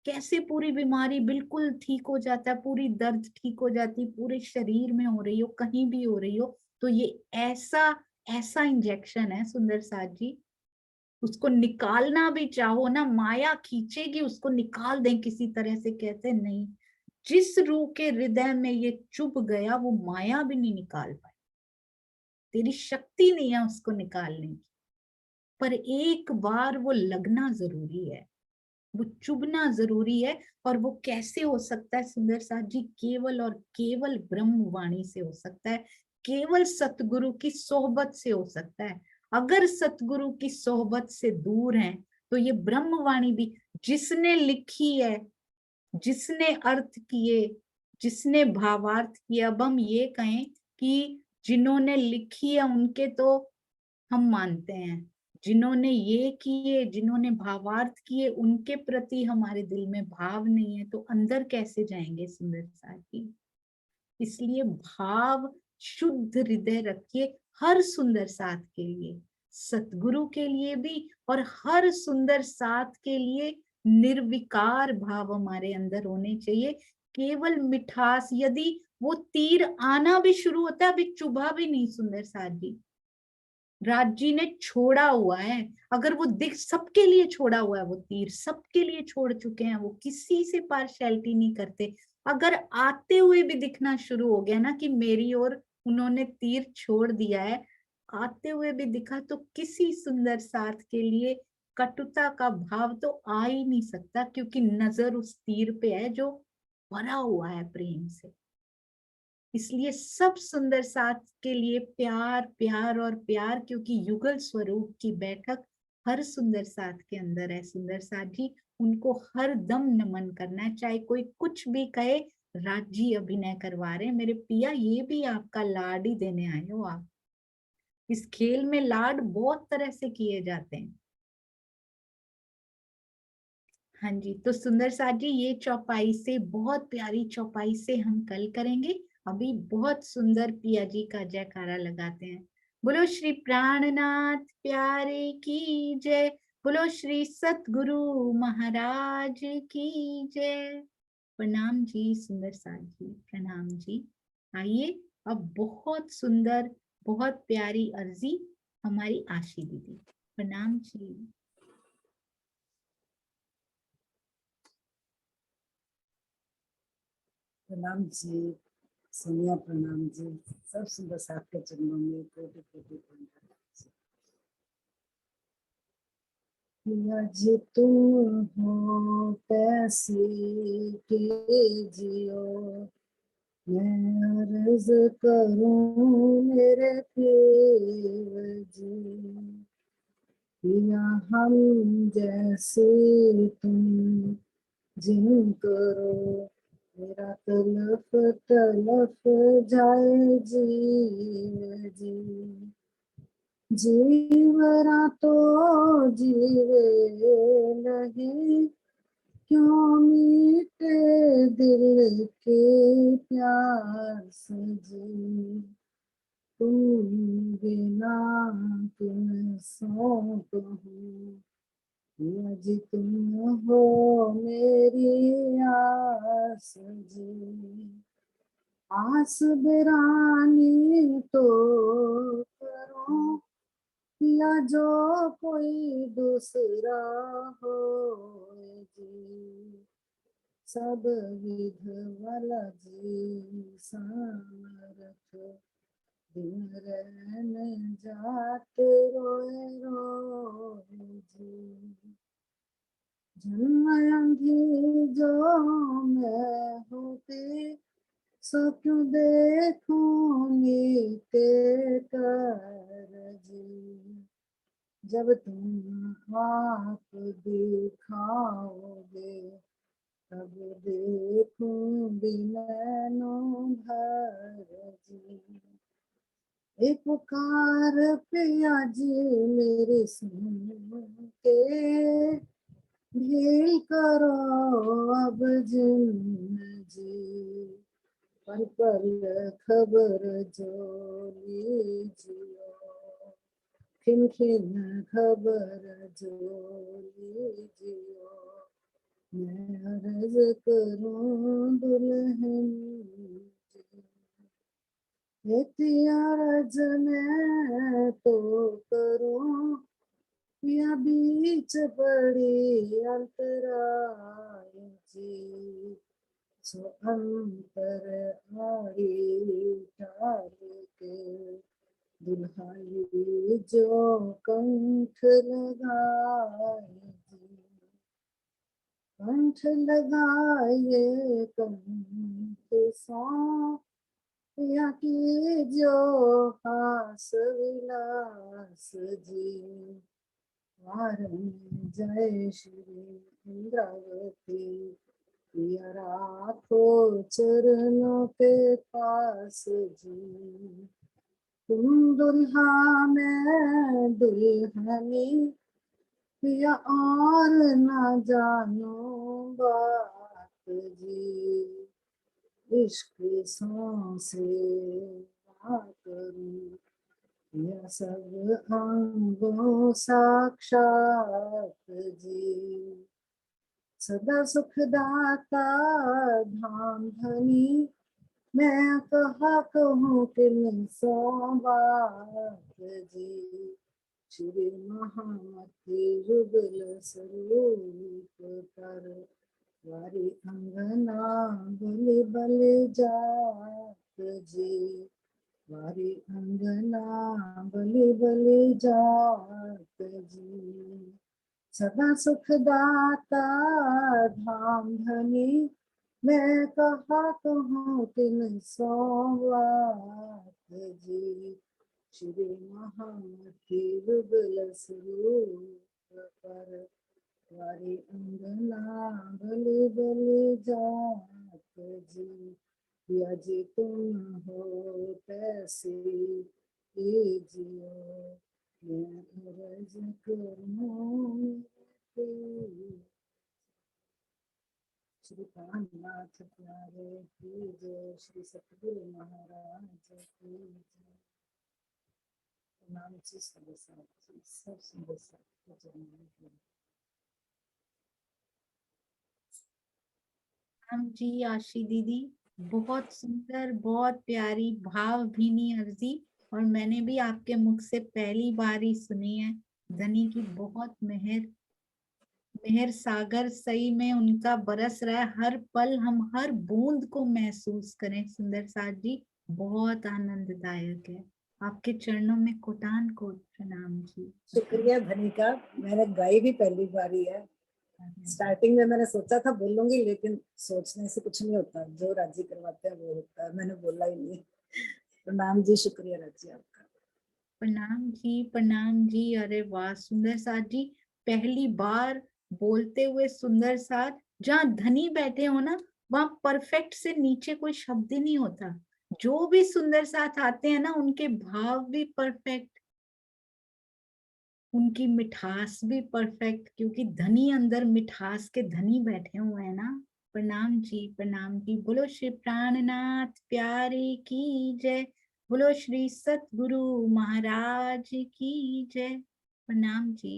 कैसे पूरी बीमारी बिल्कुल ठीक हो जाता है, पूरी दर्द ठीक हो जाती, पूरे शरीर में हो रही हो, कहीं भी हो रही हो। तो ये ऐसा ऐसा इंजेक्शन है सुंदर साथ जी, उसको निकालना भी चाहो ना, माया खींचेगी, उसको निकाल दें किसी तरह से, कहते नहीं, जिस रूह के हृदय में ये चुभ गया वो माया भी नहीं निकाल पाई, तेरी शक्ति नहीं है उसको निकालने की। पर एक बार वो लगना जरूरी है, वो चुभना जरूरी है। और वो कैसे हो सकता है सुंदर साथ जी? केवल और केवल ब्रह्म वाणी से हो सकता है, केवल सतगुरु की सोहबत से हो सकता है। अगर सतगुरु की सोहबत से दूर हैं तो ये ब्रह्म वाणी भी, जिसने लिखी है, जिसने अर्थ किए, जिसने भावार्थ किए, अब हम ये कहें कि जिन्होंने लिखी है उनके तो हम मानते हैं, जिन्होंने ये किए, जिन्होंने भावार्थ किए, उनके प्रति हमारे दिल में भाव नहीं है, तो अंदर कैसे जाएंगे सुंदर साथी? इसलिए भाव शुद्ध हृदय रखिए हर सुंदर साथ के लिए, सतगुरु के लिए भी, और हर सुंदर साथ के लिए निर्विकार भाव हमारे अंदर होने चाहिए। केवल मिठास, यदि वो तीर आना भी शुरू होता है, अभी चुभा भी नहीं सुंदर साथ जी, राज जी ने छोड़ा हुआ है, अगर वो दिख, सबके लिए छोड़ा हुआ है, वो तीर सबके लिए छोड़ चुके हैं, वो किसी से पार्शियलिटी नहीं करते। अगर आते हुए भी दिखना शुरू हो गया ना कि मेरी ओर उन्होंने तीर छोड़ दिया है, आते हुए भी दिखा, तो किसी सुंदर साथ के लिए कटुता का भाव तो आ ही नहीं सकता, क्योंकि नजर उस तीर पे है जो भरा हुआ है प्रेम से। इसलिए सब सुंदर साथ के लिए प्यार प्यार और प्यार, क्योंकि युगल स्वरूप की बैठक हर सुंदर साथ के अंदर है सुंदर साथ जी। उनको हर दम नमन करना है, चाहे कोई कुछ भी कहे। राजी अभिनय करवा रहे हैं मेरे पिया, ये भी आपका लाड ही देने आए हो आप। इस खेल में लाड बहुत तरह से किए जाते हैं। हाँ जी, तो सुंदर साथ जी ये चौपाई से, बहुत प्यारी चौपाई से हम कल करेंगे। अभी बहुत सुंदर पिया जी का जयकारा लगाते हैं। बोलो श्री प्राणनाथ प्यारे की जय, बोलो श्री सतगुरु महाराज की जय। प्रणाम जी सुंदर साथ जी, प्रणाम जी। आइए अब बहुत सुंदर, बहुत प्यारी अर्जी हमारी आशी दीदी। प्रणाम जी। प्रणाम जी, सोनिया प्रणाम जी, सब सुंदर साथ के चरणों में कोटि कोटि प्रणाम जी। पिया जी तुम हो कैसे के जियो, मैं अर्ज करूं मेरे देव जी। पिया हम जैसे तुम जिन करो, मेरा तलफ तलफ जाए जीव जी। जीवरा तो जीवे नहीं, क्यों मीटे दिल के प्यास जी। तुम बिना तुम सौ कहूँ, पिया जी तुम हो मेरी आस जी। आस बिरानी तो करो, पिया जो कोई दूसरा हो जी। सब विध वाला जी सामरथ, दिन रैन जात रोए रोए जी। जन्मयंधी जो मैं होती, सो क्यों देखूंगी के कर जी। जब तुम आप दिखाओगे, तब देखूंगी नैनों भर जी। एक पुकार पिया जी मेरी सुन के, ढील करो अब जिन जी। पल पल खबर जो लीजियो, खिन खिन खबर जो लीजियो, मैं अर्ज करूं दुल्हन अर्ज मैं तो करूं या बीच बड़ी अंतराय जी सो अंतर आड़ी टाल के दुल्हाई जो कंठ लगाए कंठ लगाए कंठ सौ या की जो हास विलास जी वारण जय श्री इंद्रावती पिया राखो चरणों के पास जी तुम दुल्हा मैं दुल्हनी पिया और न जानो बात जी इश्क सौ से करूं यह सब अंगों साक्षात जी सदा सुखदाता धाम धनी मैं कहा कहूँ किन सौ बात जी श्री महामती युगल स्वरूप पर वारी अंगना बलि बलि जात जी वारी अंगना बलि बलि जात जी सदा सुखदाता धाम धनी मैं कहा कहूँ किन सौ बात जी श्री महामती युगल स्वरूप पर वारी अंगना बलि बलि जात जी या जी तुम हो तैसी कीजिए मैं अर्ज करूं श्री कान्नाथ प्यारे की जय श्री सतगुरु महाराज की जय नाम जी सब सुंदर साथ राम जी आशी दीदी, बहुत सुंदर, बहुत प्यारी भाव भीनी अर्जी, और मैंने भी आपके मुख से पहली बार ही सुनी है। धनी की बहुत मेहर सागर सही में उनका बरस रहा है, हर पल हम हर बूंद को महसूस करें। सुंदर साथ जी, बहुत आनंददायक है। आपके चरणों में कोटान कोट प्रणाम जी। शुक्रिया धनी का। मैंने गाई भी पहली बार ही है। स्टार्टिंग में मैंने सोचा था बोलूंगी, लेकिन सोचने से कुछ नहीं होता, जो राजी करवाते हैं वो होता है। मैंने बोला ही नहीं। प्रणाम जी, शुक्रिया राजी आपका। प्रणाम जी, प्रणाम जी। अरे वाह सुंदर साथ जी, पहली बार बोलते हुए सुंदर साथ, जहाँ धनी बैठे हो ना वहां परफेक्ट से नीचे कोई शब्द ही नहीं होता। जो भी सुंदर साथ आते हैं ना, उनके भाव भी परफेक्ट, उनकी मिठास भी परफेक्ट, क्योंकि धनी अंदर मिठास के धनी बैठे हुए हैं ना। प्रणाम जी, प्रणाम जी। बोलो श्री प्राणनाथ प्यारे की जय। बोलो श्री सतगुरु महाराज की जय। प्रणाम जी।